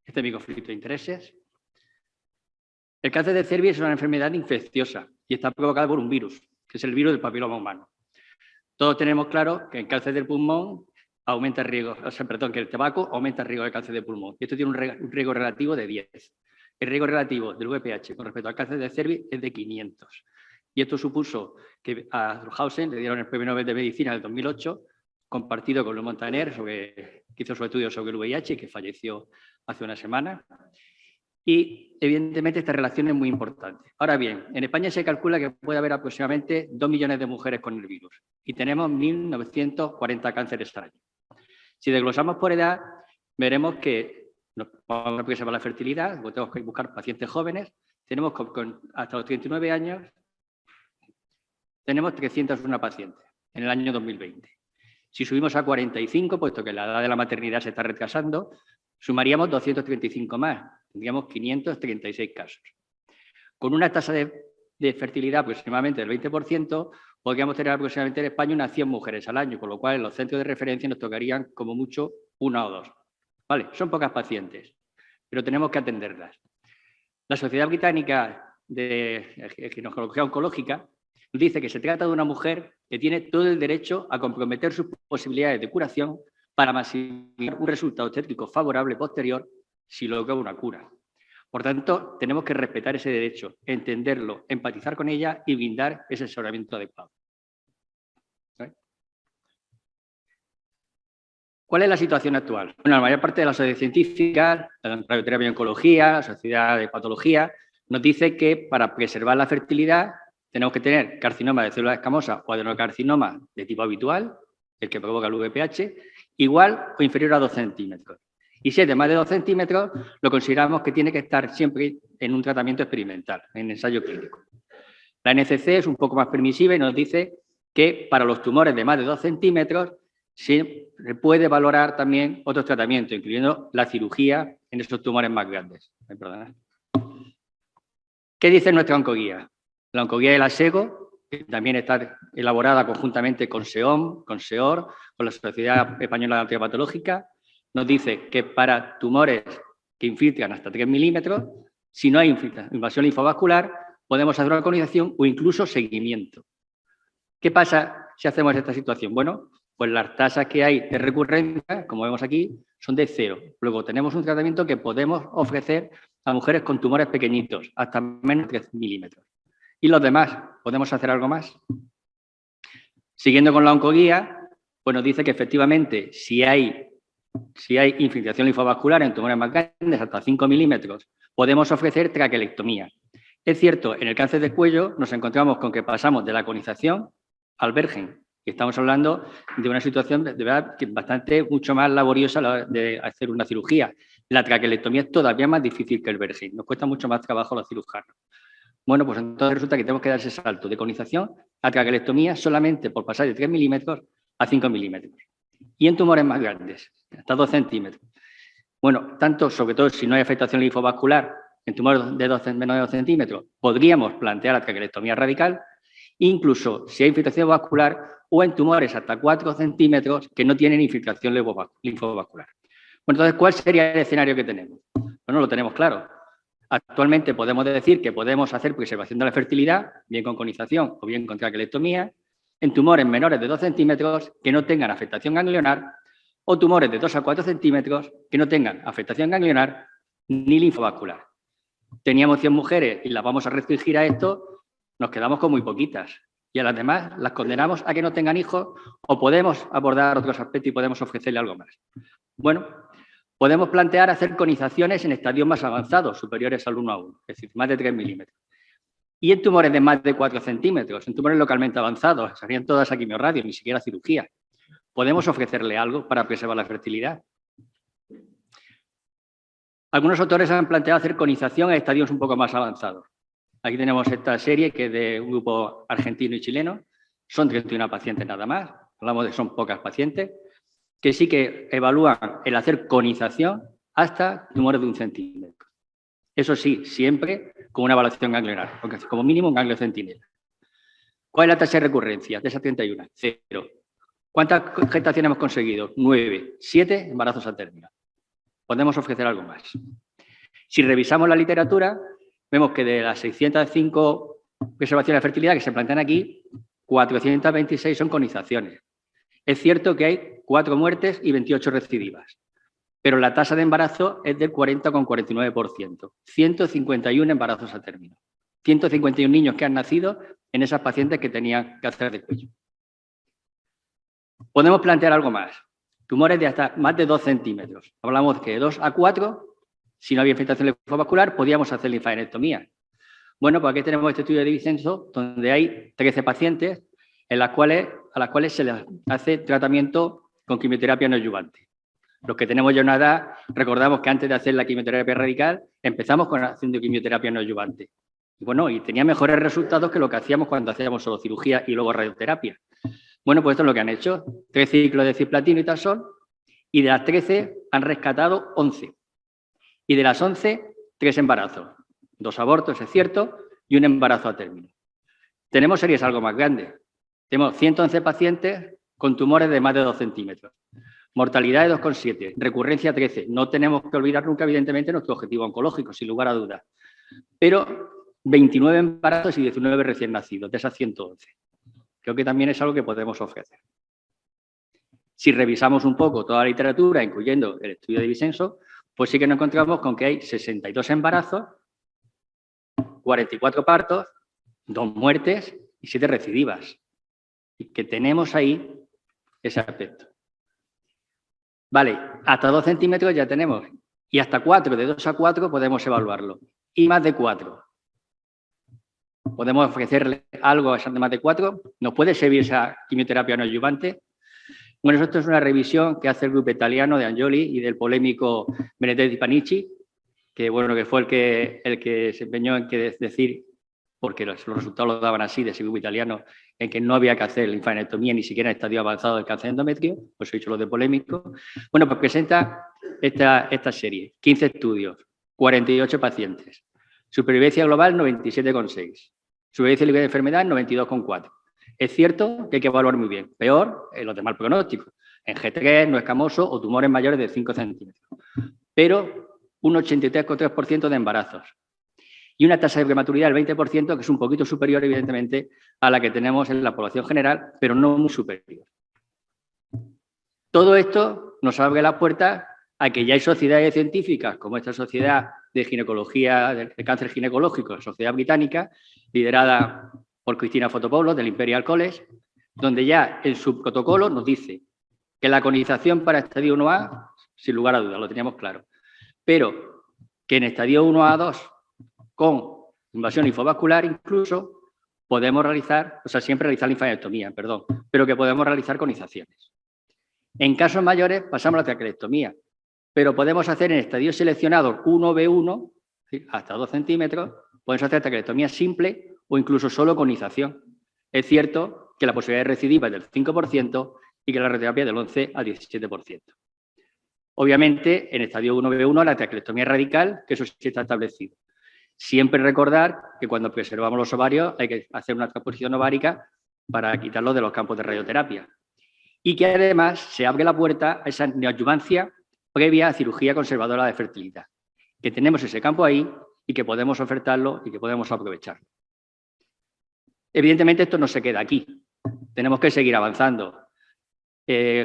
Este es mi conflicto de intereses. El cáncer de cervix es una enfermedad infecciosa y está provocada por un virus, que es el virus del papiloma humano. Todos tenemos claro que en cáncer del pulmón aumenta el riesgo, que el tabaco aumenta el riesgo de cáncer de pulmón. Y esto tiene un riesgo relativo de 10. El riesgo relativo del VPH con respecto al cáncer de cervix es de 500. Y esto supuso que a Drühausen le dieron el Premio Nobel de Medicina en el 2008, compartido con Luc Montagnier, que hizo su estudio sobre el VIH, que falleció hace una semana. Y, evidentemente, esta relación es muy importante. Ahora bien, en España se calcula que puede haber aproximadamente 2 millones de mujeres con el virus y tenemos 1.940 cánceres al año. Si desglosamos por edad, veremos que vamos a preservar la fertilidad, tenemos que buscar pacientes jóvenes, tenemos hasta los 39 años, tenemos 301 pacientes en el año 2020. Si subimos a 45, puesto que la edad de la maternidad se está retrasando, sumaríamos 235 más, tendríamos 536 casos. Con una tasa de fertilidad aproximadamente del 20%, podríamos tener aproximadamente en España unas 100 mujeres al año, con lo cual en los centros de referencia nos tocarían como mucho 1 o 2. Vale, son pocas pacientes, pero tenemos que atenderlas. La Sociedad Británica de Ginecología Oncológica dice que se trata de una mujer que tiene todo el derecho a comprometer sus posibilidades de curación para maximizar un resultado obstétrico favorable posterior si logra una cura. Por tanto, tenemos que respetar ese derecho, entenderlo, empatizar con ella y brindar ese asesoramiento adecuado. ¿Vale? ¿Cuál es la situación actual? Bueno, la mayor parte de las sociedades científicas, la radioterapia y oncología, la sociedad de patología, nos dice que para preservar la fertilidad tenemos que tener carcinoma de células escamosas o adenocarcinoma de tipo habitual, el que provoca el VPH, igual o inferior a 2 centímetros. Y si es de más de 2 centímetros, lo consideramos que tiene que estar siempre en un tratamiento experimental, en ensayo clínico. La NCC es un poco más permisiva y nos dice que para los tumores de más de 2 centímetros se puede valorar también otros tratamientos, incluyendo la cirugía en esos tumores más grandes. ¿Qué dice nuestra oncoguía? La oncoguía de la SEGO, que también está elaborada conjuntamente con SEOM, con SEOR, con la Sociedad Española de Anatomía Patológica, nos dice que para tumores que infiltran hasta 3 milímetros, si no hay invasión linfovascular, podemos hacer una colonización o incluso seguimiento. ¿Qué pasa si hacemos esta situación? Bueno, pues las tasas que hay de recurrencia, como vemos aquí, son de 0. Luego tenemos un tratamiento que podemos ofrecer a mujeres con tumores pequeñitos, hasta menos de 3 milímetros. ¿Y los demás? ¿Podemos hacer algo más? Siguiendo con la oncoguía, pues nos dice que efectivamente si hay infiltración linfovascular en tumores más grandes, hasta 5 milímetros, podemos ofrecer traquelectomía. Es cierto, en el cáncer de cuello nos encontramos con que pasamos de la conización al vergen. Y estamos hablando de una situación de verdad que bastante mucho más laboriosa a la hora de hacer una cirugía. La traquelectomía es todavía más difícil que el vergen. Nos cuesta mucho más trabajo a los cirujanos. Bueno, pues entonces resulta que tenemos que dar ese salto de conización a traquelectomía solamente por pasar de 3 milímetros a 5 milímetros. Y en tumores más grandes, hasta 2 centímetros. Bueno, tanto, sobre todo si no hay afectación linfovascular, en tumores de menos de 2 centímetros, podríamos plantear la traquelectomía radical, incluso si hay infiltración vascular o en tumores hasta 4 centímetros que no tienen infiltración linfovascular. Bueno, entonces, ¿cuál sería el escenario que tenemos? Bueno, lo tenemos claro. Actualmente podemos decir que podemos hacer preservación de la fertilidad, bien con conización o bien con traquelectomía, en tumores menores de 2 centímetros que no tengan afectación ganglionar o tumores de 2 a 4 centímetros que no tengan afectación ganglionar ni linfovascular. Teníamos 100 mujeres y las vamos a restringir a esto, nos quedamos con muy poquitas. Y a las demás las condenamos a que no tengan hijos o podemos abordar otros aspectos y podemos ofrecerle algo más. Bueno, podemos plantear hacer conizaciones en estadios más avanzados, superiores al 1 a 1, es decir, más de 3 milímetros. Y en tumores de más de 4 centímetros, en tumores localmente avanzados, serían todas a quimiorradio, ni siquiera cirugía. ¿Podemos ofrecerle algo para preservar la fertilidad? Algunos autores han planteado hacer conización a estadios un poco más avanzados. Aquí tenemos esta serie que es de un grupo argentino y chileno. Son 31 pacientes nada más. Hablamos de que son pocas pacientes, que sí que evalúan el hacer conización hasta tumores de 1 centímetro. Eso sí, siempre con una evaluación ganglionar, porque como mínimo un ganglio centinela. ¿Cuál es la tasa de recurrencia de esas 31? 0. ¿Cuántas gestaciones hemos conseguido? 9. 7 embarazos a término. Podemos ofrecer algo más. Si revisamos la literatura, vemos que de las 605 preservaciones de fertilidad que se plantean aquí, 426 son conizaciones. Es cierto que hay 4 muertes y 28 recidivas, pero la tasa de embarazo es del 40,49%. 151 embarazos a término. 151 niños que han nacido en esas pacientes que tenían cáncer de cuello. Podemos plantear algo más. Tumores de hasta más de 2 centímetros. Hablamos que de 2 a 4, si no había infiltración linfovascular, podíamos hacer linfadenectomía. Bueno, pues aquí tenemos este estudio de Vicenzo, donde hay 13 pacientes a las cuales se les hace tratamiento con quimioterapia no adyuvante. Los que tenemos ya una edad, recordamos que antes de hacer la quimioterapia radical, empezamos haciendo quimioterapia no adyuvante. Y bueno, y tenía mejores resultados que lo que hacíamos cuando hacíamos solo cirugía y luego radioterapia. Bueno, pues esto es lo que han hecho. 3 ciclos de cisplatino y taxol, y de las 13 han rescatado 11. Y de las 11, 3 embarazos. 2 abortos, es cierto, y un embarazo a término. Tenemos series algo más grandes. Tenemos 111 pacientes con tumores de más de 2 centímetros. Mortalidad de 2,7, recurrencia 13. No tenemos que olvidar nunca, evidentemente, nuestro objetivo oncológico, sin lugar a dudas. Pero 29 embarazos y 19 recién nacidos, de esas 111. Creo que también es algo que podemos ofrecer. Si revisamos un poco toda la literatura, incluyendo el estudio de Vicenzo, pues sí que nos encontramos con que hay 62 embarazos, 44 partos, 2 muertes y 7 recidivas. Y que tenemos ahí ese aspecto. Vale, hasta 2 centímetros ya tenemos. Y hasta 4, de 2 a 4 podemos evaluarlo. Y más de 4. ¿Podemos ofrecerle algo a esas de más de 4? ¿Nos puede servir esa quimioterapia no adyuvante? Bueno, esto es una revisión que hace el grupo italiano de Angioli y del polémico Benedetti Panici, que bueno, que fue el que se empeñó en decir, porque los resultados lo daban así de ese grupo italiano, en que no había que hacer linfadenectomía ni siquiera en estadio avanzado del cáncer de endometrio, pues he dicho lo de polémico. Bueno, pues presenta esta serie, 15 estudios, 48 pacientes. Supervivencia global, 97,6. Supervivencia libre de enfermedad, 92,4. Es cierto que hay que evaluar muy bien. Peor en los de mal pronóstico. En G3, no escamoso o tumores mayores de 5 centímetros. Pero un 83,3% de embarazos. Y una tasa de prematuridad del 20%, que es un poquito superior, evidentemente, a la que tenemos en la población general, pero no muy superior. Todo esto nos abre la puerta a que ya hay sociedades científicas, como esta sociedad de ginecología, de cáncer ginecológico, la Sociedad Británica, liderada por Cristina Fotopoulos del Imperial College, donde ya en su protocolo nos dice que la conización para estadio 1A, sin lugar a dudas, lo teníamos claro, pero que en estadio 1A2, con invasión linfovascular incluso, podemos realizar, o sea, siempre realizar linfadenectomía, perdón, pero que podemos realizar conizaciones. En casos mayores pasamos a la traquelectomía, pero podemos hacer en estadios seleccionados 1B1, hasta 2 centímetros, podemos hacer traquelectomía simple o incluso solo conización. Es cierto que la posibilidad de recidiva es del 5% y que la radioterapia es del 11 al 17%. Obviamente, en estadio 1B1 la traquelectomía radical, que eso sí está establecido. Siempre recordar que cuando preservamos los ovarios hay que hacer una transposición ovárica para quitarlos de los campos de radioterapia. Y que además se abre la puerta a esa neoadyuvancia previa a cirugía conservadora de fertilidad. Que tenemos ese campo ahí y que podemos ofertarlo y que podemos aprovecharlo. Evidentemente esto no se queda aquí. Tenemos que seguir avanzando.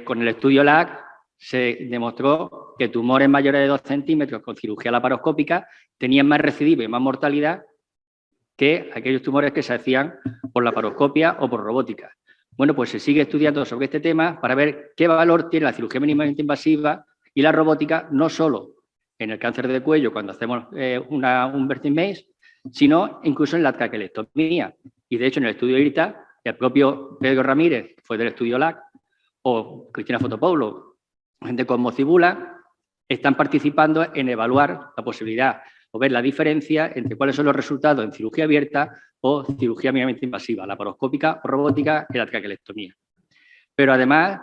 Con el estudio LAC se demostró que tumores mayores de 2 centímetros con cirugía laparoscópica tenían más recidiva y más mortalidad que aquellos tumores que se hacían por laparoscopia o por robótica. Bueno, pues se sigue estudiando sobre este tema para ver qué valor tiene la cirugía mínimamente invasiva y la robótica, no solo en el cáncer de cuello cuando hacemos un birthing maze, sino incluso en la traquelectomía. Y de hecho en el estudio IRTA, el propio Pedro Ramírez, que fue del estudio LAC, o Cristina Fotopoulos, gente con Mocibula, están participando en evaluar la posibilidad o ver la diferencia entre cuáles son los resultados en cirugía abierta o cirugía mínimamente invasiva, laparoscópica o robótica en la traquelectomía. Pero además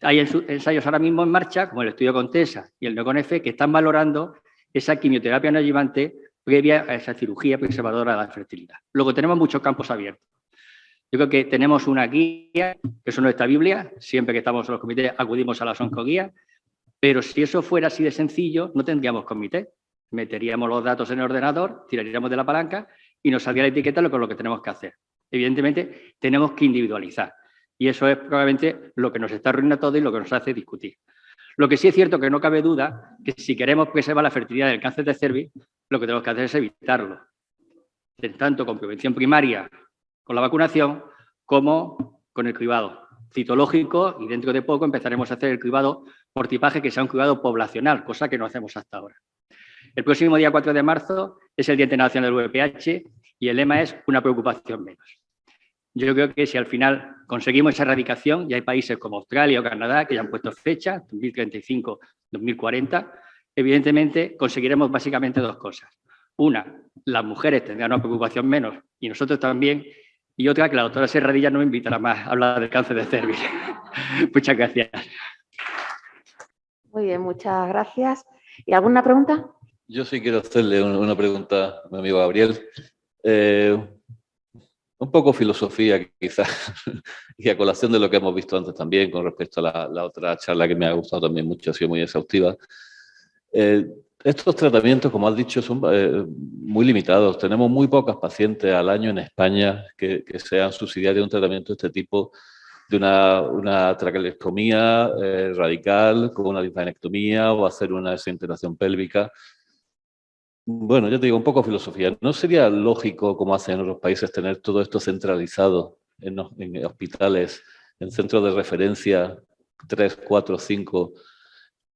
hay ensayos ahora mismo en marcha, como el estudio Contesa y el NeoConF, que están valorando esa quimioterapia neoadyuvante previa a esa cirugía preservadora de la fertilidad. Luego tenemos muchos campos abiertos. Yo creo que tenemos una guía, que eso no está Biblia, siempre que estamos en los comités acudimos a las oncoguías, pero si eso fuera así de sencillo, no tendríamos comité. Meteríamos los datos en el ordenador, tiraríamos de la palanca y nos saldría la etiqueta con lo que tenemos que hacer. Evidentemente, tenemos que individualizar y eso es probablemente lo que nos está arruinando todo y lo que nos hace discutir. Lo que sí es cierto que no cabe duda que si queremos preservar la fertilidad del cáncer de cervix, lo que tenemos que hacer es evitarlo, tanto con prevención primaria, con la vacunación, como con el cribado citológico y dentro de poco empezaremos a hacer el cribado por tipaje que sea un cribado poblacional, cosa que no hacemos hasta ahora. El próximo día 4 de marzo es el Día Internacional del VPH y el lema es una preocupación menos. Yo creo que si al final conseguimos esa erradicación, y hay países como Australia o Canadá que ya han puesto fecha, 2035, 2040, evidentemente conseguiremos básicamente dos cosas. Una, las mujeres tendrán una preocupación menos y nosotros también. Y otra, que la doctora Serradilla no me invitará más a hablar del cáncer de cervix. Muchas gracias. Muy bien, muchas gracias. ¿Y alguna pregunta? Yo sí quiero hacerle una pregunta a mi amigo Gabriel. Un poco filosofía, quizás, y a colación de lo que hemos visto antes también, con respecto a la otra charla que me ha gustado también mucho, ha sido muy exhaustiva. Estos tratamientos, como has dicho, son muy limitados. Tenemos muy pocas pacientes al año en España que sean subsidiarias de un tratamiento de este tipo, de una traquelectomía radical, con una linfadenectomía o hacer una desintegración pélvica. Bueno, yo te digo, un poco filosofía. ¿No sería lógico, como hacen en otros países, tener todo esto centralizado en hospitales, en centros de referencia, 3, 4, 5,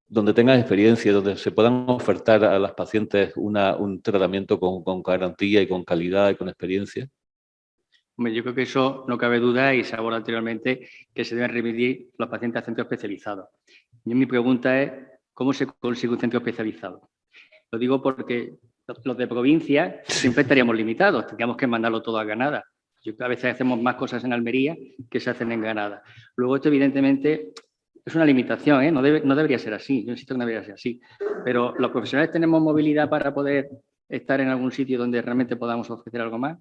donde tengan experiencia, donde se puedan ofertar a las pacientes un tratamiento con garantía y con calidad y con experiencia? Hombre, yo creo que eso no cabe duda y se abordó anteriormente que se deben remitir los pacientes a centros especializados. Y mi pregunta es, ¿cómo se consigue un centro especializado? Lo digo porque los de provincia siempre estaríamos limitados, tendríamos que mandarlo todo a Granada. A veces hacemos más cosas en Almería que se hacen en Granada. Luego esto evidentemente es una limitación, ¿eh? No debería ser así, yo insisto que no debería ser así. Pero los profesionales tenemos movilidad para poder estar en algún sitio donde realmente podamos ofrecer algo más.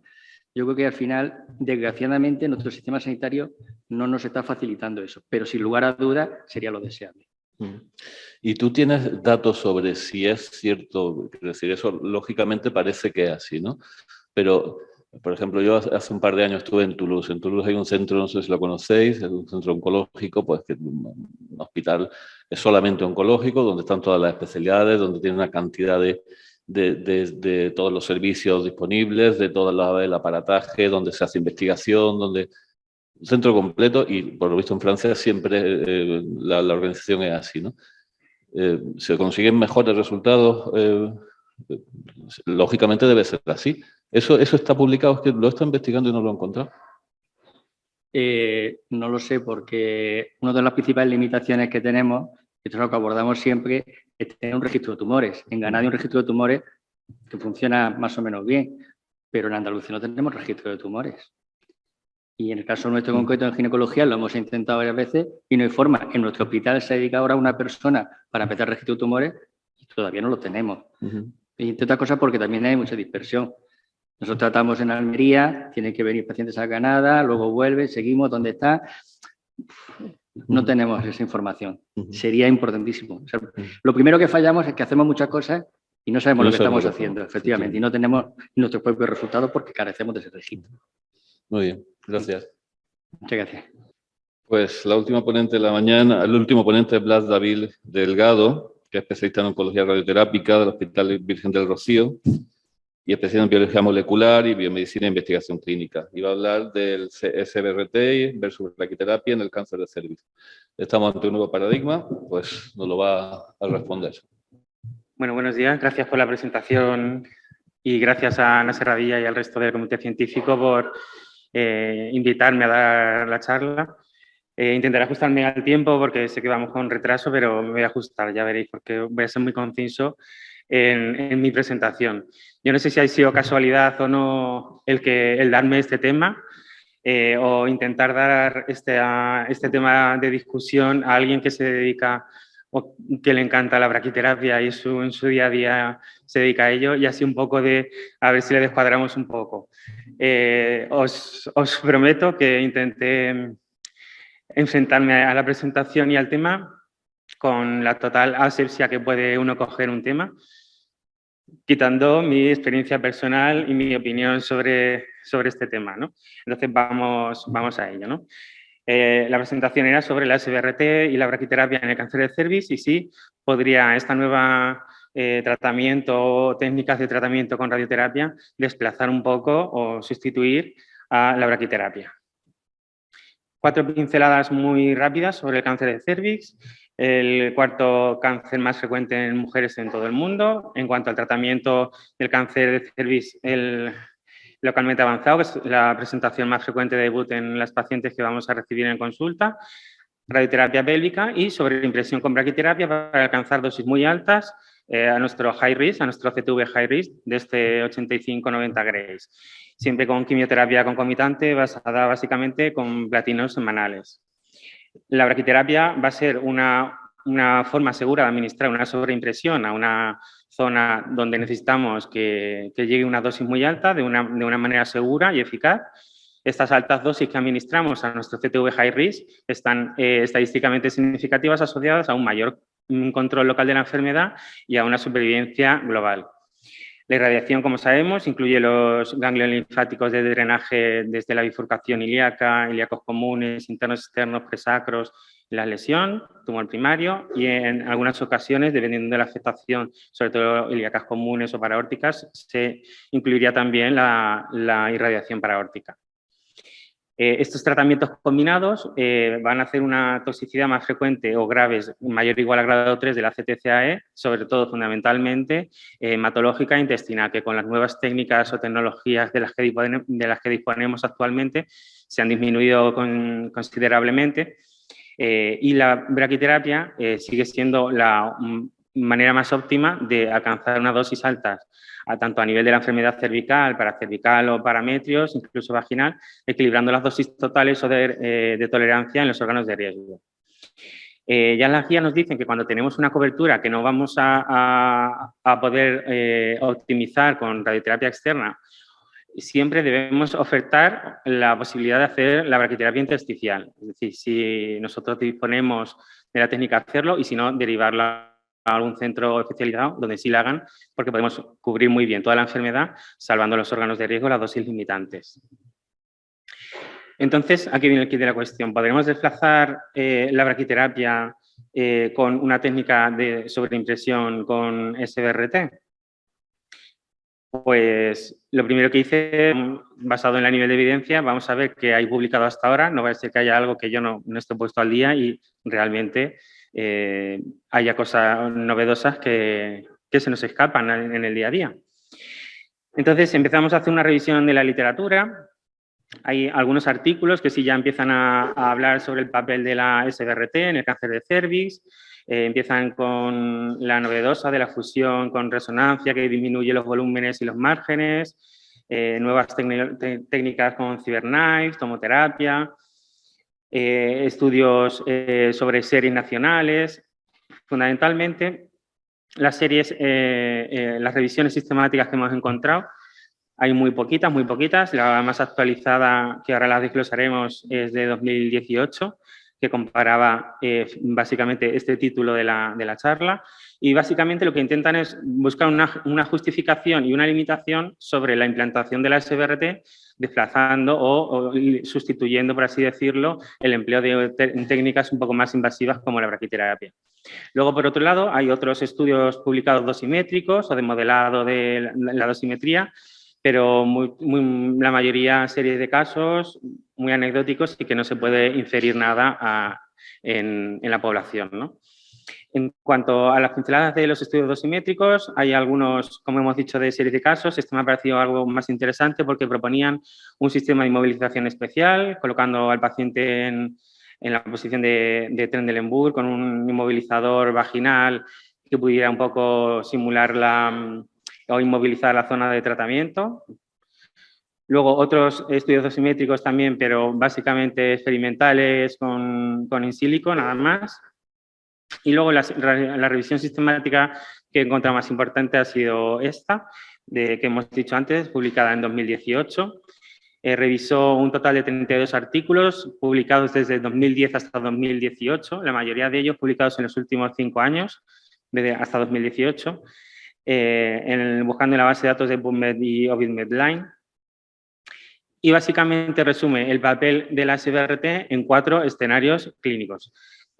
Yo creo que al final, desgraciadamente, nuestro sistema sanitario no nos está facilitando eso, pero sin lugar a dudas sería lo deseable. ¿Y tú tienes datos sobre si es cierto? Es decir, eso lógicamente parece que es así, ¿no? Pero Por ejemplo, yo hace un par de años estuve en Toulouse. En Toulouse hay un centro, no sé si lo conocéis, es un centro oncológico, pues que un hospital es solamente oncológico, donde están todas las especialidades, donde tiene una cantidad de todos los servicios disponibles, de todo el aparataje, donde se hace investigación, donde un centro completo, y por lo visto en Francia siempre la organización es así, ¿no? Se consiguen mejores resultados, lógicamente debe ser así. Eso está publicado, es que lo está investigando y no lo he encontrado. No lo sé, porque una de las principales limitaciones que tenemos, esto es lo que abordamos siempre, es tener un registro de tumores. En Granada hay un registro de tumores que funciona más o menos bien, pero en Andalucía no tenemos registro de tumores. Y en el caso nuestro concreto en ginecología lo hemos intentado varias veces y no hay forma. En nuestro hospital se dedica ahora una persona para empezar el registro de tumores y todavía no lo tenemos. Y entre otras cosas porque también hay mucha dispersión. Nosotros tratamos en Almería, tienen que venir pacientes a Granada, luego vuelven, seguimos, ¿dónde está? No tenemos esa información. Sería importantísimo. O sea, lo primero que fallamos es que hacemos muchas cosas y no sabemos lo que estamos haciendo, efectivamente. Y no tenemos nuestros propios resultados porque carecemos de ese registro. Muy bien, gracias. Muchas gracias. Pues la última ponente de la mañana, el último ponente es Blas David Delgado, que es especialista en oncología radioterápica del Hospital Virgen del Rocío y especialista en biología molecular y biomedicina e investigación clínica. Y va a hablar del SBRT versus braquiterapia en el cáncer de cervix. Estamos ante un nuevo paradigma, pues nos lo va a responder. Bueno, buenos días. Gracias por la presentación y gracias a Ana Serradilla y al resto del comité científico por invitarme a dar la charla. Intentaré ajustarme al tiempo porque sé que vamos con retraso, pero me voy a ajustar, ya veréis, porque voy a ser muy conciso en mi presentación. Yo no sé si ha sido casualidad o no el darme este tema o intentar dar este tema de discusión a alguien que se dedica o que le encanta la braquiterapia y en su día a día se dedica a ello, y así un poco de a ver si le descuadramos un poco. Os prometo que intenté enfrentarme a la presentación y al tema con la total asepsia que puede uno coger un tema, quitando mi experiencia personal y mi opinión sobre este tema, ¿no? Entonces vamos a ello, ¿no? La presentación era sobre la SBRT y la braquiterapia en el cáncer de cervix y sí, podría esta nueva tratamiento o técnicas de tratamiento con radioterapia desplazar un poco o sustituir a la braquiterapia. 4 pinceladas muy rápidas sobre el cáncer de cervix, el cuarto cáncer más frecuente en mujeres en todo el mundo. En cuanto al tratamiento del cáncer de cervix, el localmente avanzado, que es la presentación más frecuente de debut en las pacientes que vamos a recibir en consulta, radioterapia pélvica y sobreimpresión con braquiterapia para alcanzar dosis muy altas a nuestro high risk, a nuestro CTV high risk de este 85-90 Grays. Siempre con quimioterapia concomitante basada básicamente con platinos semanales. La braquiterapia va a ser una forma segura de administrar una sobreimpresión a una zona donde necesitamos que llegue una dosis muy alta de una manera segura y eficaz. Estas altas dosis que administramos a nuestro CTV high risk están estadísticamente significativas asociadas a un mayor control local de la enfermedad y a una supervivencia global. La irradiación, como sabemos, incluye los ganglios linfáticos de drenaje desde la bifurcación ilíaca, ilíacos comunes, internos, externos, presacros, la lesión, tumor primario y en algunas ocasiones, dependiendo de la afectación, sobre todo ilíacas comunes o paraórticas, se incluiría también la irradiación paraórtica. Estos tratamientos combinados van a hacer una toxicidad más frecuente o graves, mayor o igual a grado 3 de la CTCAE, sobre todo fundamentalmente hematológica e intestinal, que con las nuevas técnicas o tecnologías de las que disponemos actualmente se han disminuido considerablemente. Y la braquiterapia sigue siendo la manera más óptima de alcanzar unas dosis altas, tanto a nivel de la enfermedad cervical, paracervical o parametrios, incluso vaginal, equilibrando las dosis totales o de tolerancia en los órganos de riesgo. Ya las guías nos dicen que cuando tenemos una cobertura que no vamos a poder optimizar con radioterapia externa, siempre debemos ofertar la posibilidad de hacer la braquiterapia intersticial. Es decir, si nosotros disponemos de la técnica, hacerlo y si no, derivarla a algún centro especializado donde sí la hagan, porque podemos cubrir muy bien toda la enfermedad, salvando los órganos de riesgo, las dosis limitantes. Entonces, aquí viene el kit de la cuestión. ¿Podremos desplazar la braquiterapia con una técnica de sobreimpresión con SBRT? Pues lo primero que hice, basado en el nivel de evidencia, vamos a ver qué hay publicado hasta ahora. No va a ser que haya algo que yo no esté puesto al día y realmente haya cosas novedosas que se nos escapan en el día a día. Entonces, empezamos a hacer una revisión de la literatura. Hay algunos artículos que sí ya empiezan a hablar sobre el papel de la SBRT en el cáncer de cérvix. Empiezan con la novedosa de la fusión con resonancia que disminuye los volúmenes y los márgenes, nuevas técnicas con CyberKnife, tomoterapia, estudios sobre series nacionales. Fundamentalmente, las revisiones sistemáticas que hemos encontrado, hay muy poquitas. La más actualizada, que ahora la desglosaremos, es de 2018, que comparaba básicamente este título de la charla. Y básicamente lo que intentan es buscar una justificación y una limitación sobre la implantación de la SBRT, desplazando o sustituyendo, por así decirlo, el empleo de técnicas un poco más invasivas como la braquiterapia. Luego, por otro lado, hay otros estudios publicados dosimétricos o de modelado de la dosimetría, pero la mayoría series de casos muy anecdóticos y que no se puede inferir nada en la población, ¿no? En cuanto a las pinceladas de los estudios dosimétricos, hay algunos, como hemos dicho, de series de casos. Este me ha parecido algo más interesante porque proponían un sistema de inmovilización especial, colocando al paciente en la posición de Trendelenburg con un inmovilizador vaginal que pudiera un poco simular o inmovilizar la zona de tratamiento. Luego otros estudios dosimétricos también, pero básicamente experimentales con in silico, nada más. Y luego la revisión sistemática que he encontrado más importante ha sido esta, que hemos dicho antes, publicada en 2018. Revisó un total de 32 artículos publicados desde 2010 hasta 2018, la mayoría de ellos publicados en los últimos 5 años, hasta 2018. Buscando en la base de datos de PubMed y Ovid Medline. Y básicamente resume el papel de la SBRT en 4 escenarios clínicos.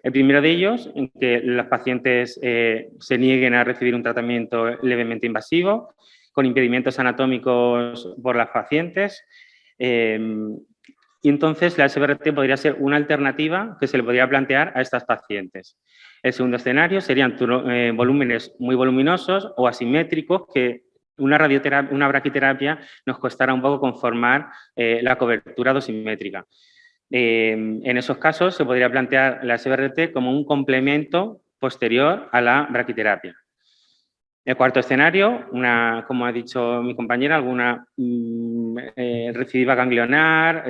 El primero de ellos, en que los pacientes se nieguen a recibir un tratamiento levemente invasivo, con impedimentos anatómicos por las pacientes. Y entonces la SBRT podría ser una alternativa que se le podría plantear a estas pacientes. El segundo escenario serían volúmenes muy voluminosos o asimétricos que una braquiterapia nos costará un poco conformar la cobertura dosimétrica. En esos casos se podría plantear la SBRT como un complemento posterior a la braquiterapia. El cuarto escenario, como ha dicho mi compañera, alguna recidiva ganglionar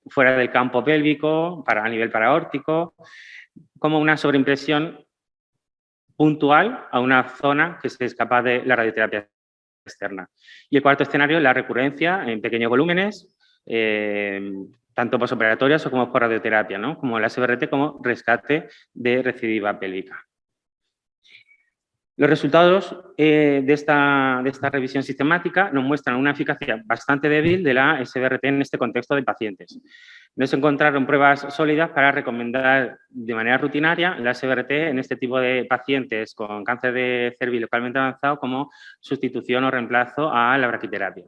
fuera del campo pélvico a nivel paraórtico, como una sobreimpresión puntual a una zona que se escapa de la radioterapia externa. Y el cuarto escenario, la recurrencia en pequeños volúmenes, tanto posoperatorias o como por radioterapia, ¿no? Como la SBRT como rescate de recidiva pélvica. Los resultados de esta revisión sistemática nos muestran una eficacia bastante débil de la SBRT en este contexto de pacientes. No se encontraron pruebas sólidas para recomendar de manera rutinaria la SBRT en este tipo de pacientes con cáncer de cervix localmente avanzado como sustitución o reemplazo a la braquiterapia.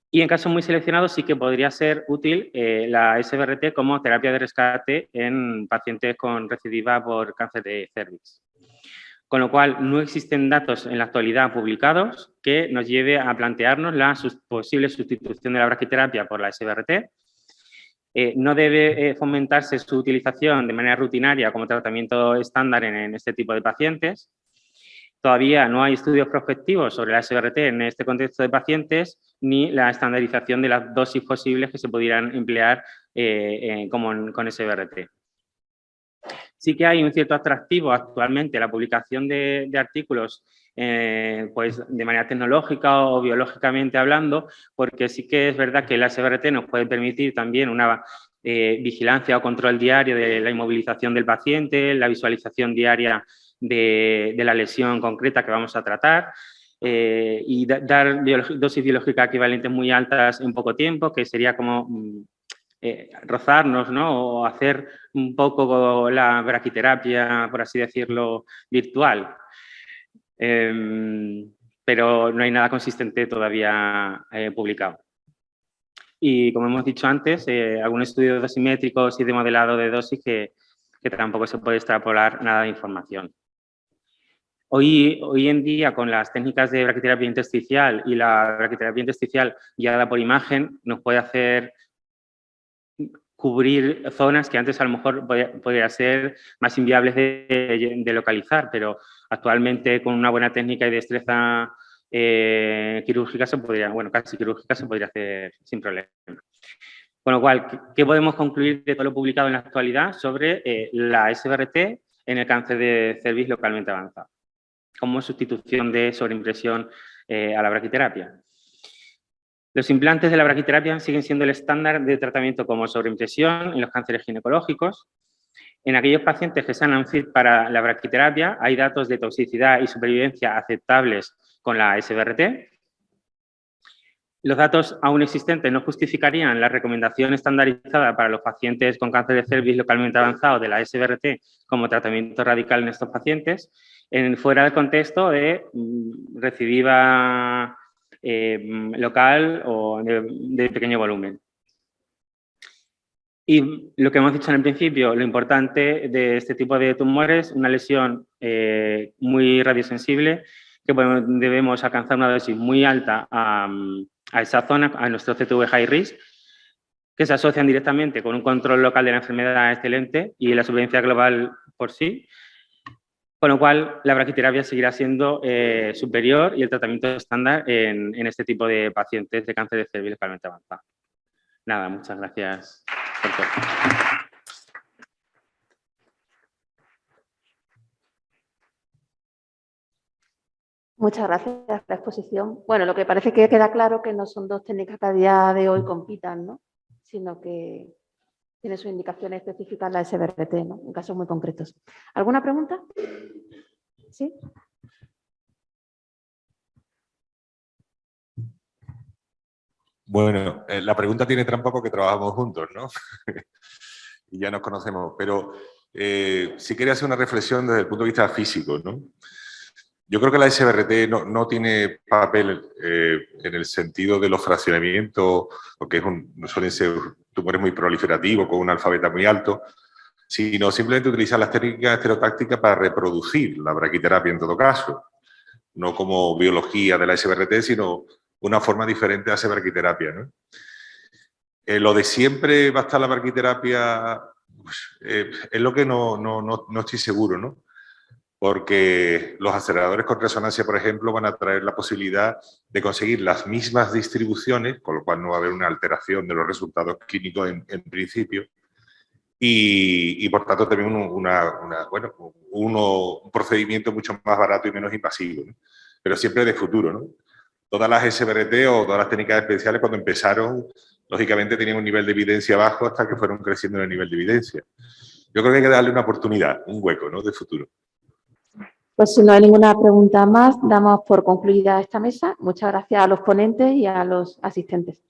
Y en casos muy seleccionados sí que podría ser útil la SBRT como terapia de rescate en pacientes con recidiva por cáncer de cervix. Con lo cual, no existen datos en la actualidad publicados que nos lleve a plantearnos la posible sustitución de la braquiterapia por la SBRT. No debe fomentarse su utilización de manera rutinaria como tratamiento estándar en este tipo de pacientes. Todavía no hay estudios prospectivos sobre la SBRT en este contexto de pacientes ni la estandarización de las dosis posibles que se pudieran emplear con SBRT. Sí que hay un cierto atractivo actualmente la publicación de artículos pues de manera tecnológica o biológicamente hablando, porque sí que es verdad que la SBRT nos puede permitir también una vigilancia o control diario de la inmovilización del paciente, la visualización diaria de la lesión concreta que vamos a tratar y dar dosis biológicas equivalentes muy altas en poco tiempo, que sería como rozarnos, ¿no? O hacer un poco la braquiterapia, por así decirlo, virtual. Pero no hay nada consistente todavía publicado. Y como hemos dicho antes, algunos estudios dosimétricos y de modelado de dosis que tampoco se puede extrapolar nada de información. Hoy en día, con las técnicas de braquiterapia intersticial y la braquiterapia intersticial guiada por imagen, nos puede hacer cubrir zonas que antes a lo mejor podría ser más inviables de localizar, pero actualmente con una buena técnica y destreza quirúrgica se podría, bueno, casi quirúrgica se podría hacer sin problema. Con lo cual, ¿qué podemos concluir de todo lo publicado en la actualidad sobre la SBRT en el cáncer de cervix localmente avanzado? Como sustitución de sobreimpresión a la braquiterapia. Los implantes de la braquiterapia siguen siendo el estándar de tratamiento como sobreimpresión en los cánceres ginecológicos. En aquellos pacientes que sean unfit para la braquiterapia, hay datos de toxicidad y supervivencia aceptables con la SBRT. Los datos aún existentes no justificarían la recomendación estandarizada para los pacientes con cáncer de cervix localmente avanzado de la SBRT como tratamiento radical en estos pacientes, fuera del contexto de recidiva local o de pequeño volumen. Y lo que hemos dicho en el principio, lo importante de este tipo de tumores, una lesión muy radiosensible, que debemos alcanzar una dosis muy alta a esa zona, a nuestro CTV high risk, que se asocian directamente con un control local de la enfermedad excelente y la supervivencia global por sí, con lo cual la braquiterapia seguirá siendo superior y el tratamiento estándar en este tipo de pacientes de cáncer de cervix localmente avanzado. Nada, muchas gracias por todo. Muchas gracias por la exposición. Bueno, lo que parece que queda claro que no son dos técnicas que a día de hoy compitan, ¿no? Sino que tiene sus indicaciones específicas la SBRT, ¿no? En casos muy concretos. ¿Alguna pregunta? ¿Sí? Bueno, la pregunta tiene trampa porque trabajamos juntos, ¿no? Y ya nos conocemos, pero sí quería hacer una reflexión desde el punto de vista físico, ¿no? Yo creo que la SBRT no tiene papel en el sentido de los fraccionamientos, porque suelen ser tumores muy proliferativos con un alfa beta muy alto, sino simplemente utilizar las técnicas estereotácticas para reproducir la braquiterapia en todo caso, no como biología de la SBRT, sino una forma diferente de hacer braquiterapia, ¿no? Lo de siempre va a estar la braquiterapia, pues, es lo que no estoy seguro, ¿no? Porque los aceleradores con resonancia, por ejemplo, van a traer la posibilidad de conseguir las mismas distribuciones, con lo cual no va a haber una alteración de los resultados clínicos en principio, y por tanto también un procedimiento mucho más barato y menos invasivo, ¿no? Pero siempre de futuro, ¿no? Todas las SBRT o todas las técnicas especiales cuando empezaron, lógicamente tenían un nivel de evidencia bajo hasta que fueron creciendo en el nivel de evidencia. Yo creo que hay que darle una oportunidad, un hueco, ¿no?, de futuro. Pues si no hay ninguna pregunta más, damos por concluida esta mesa. Muchas gracias a los ponentes y a los asistentes.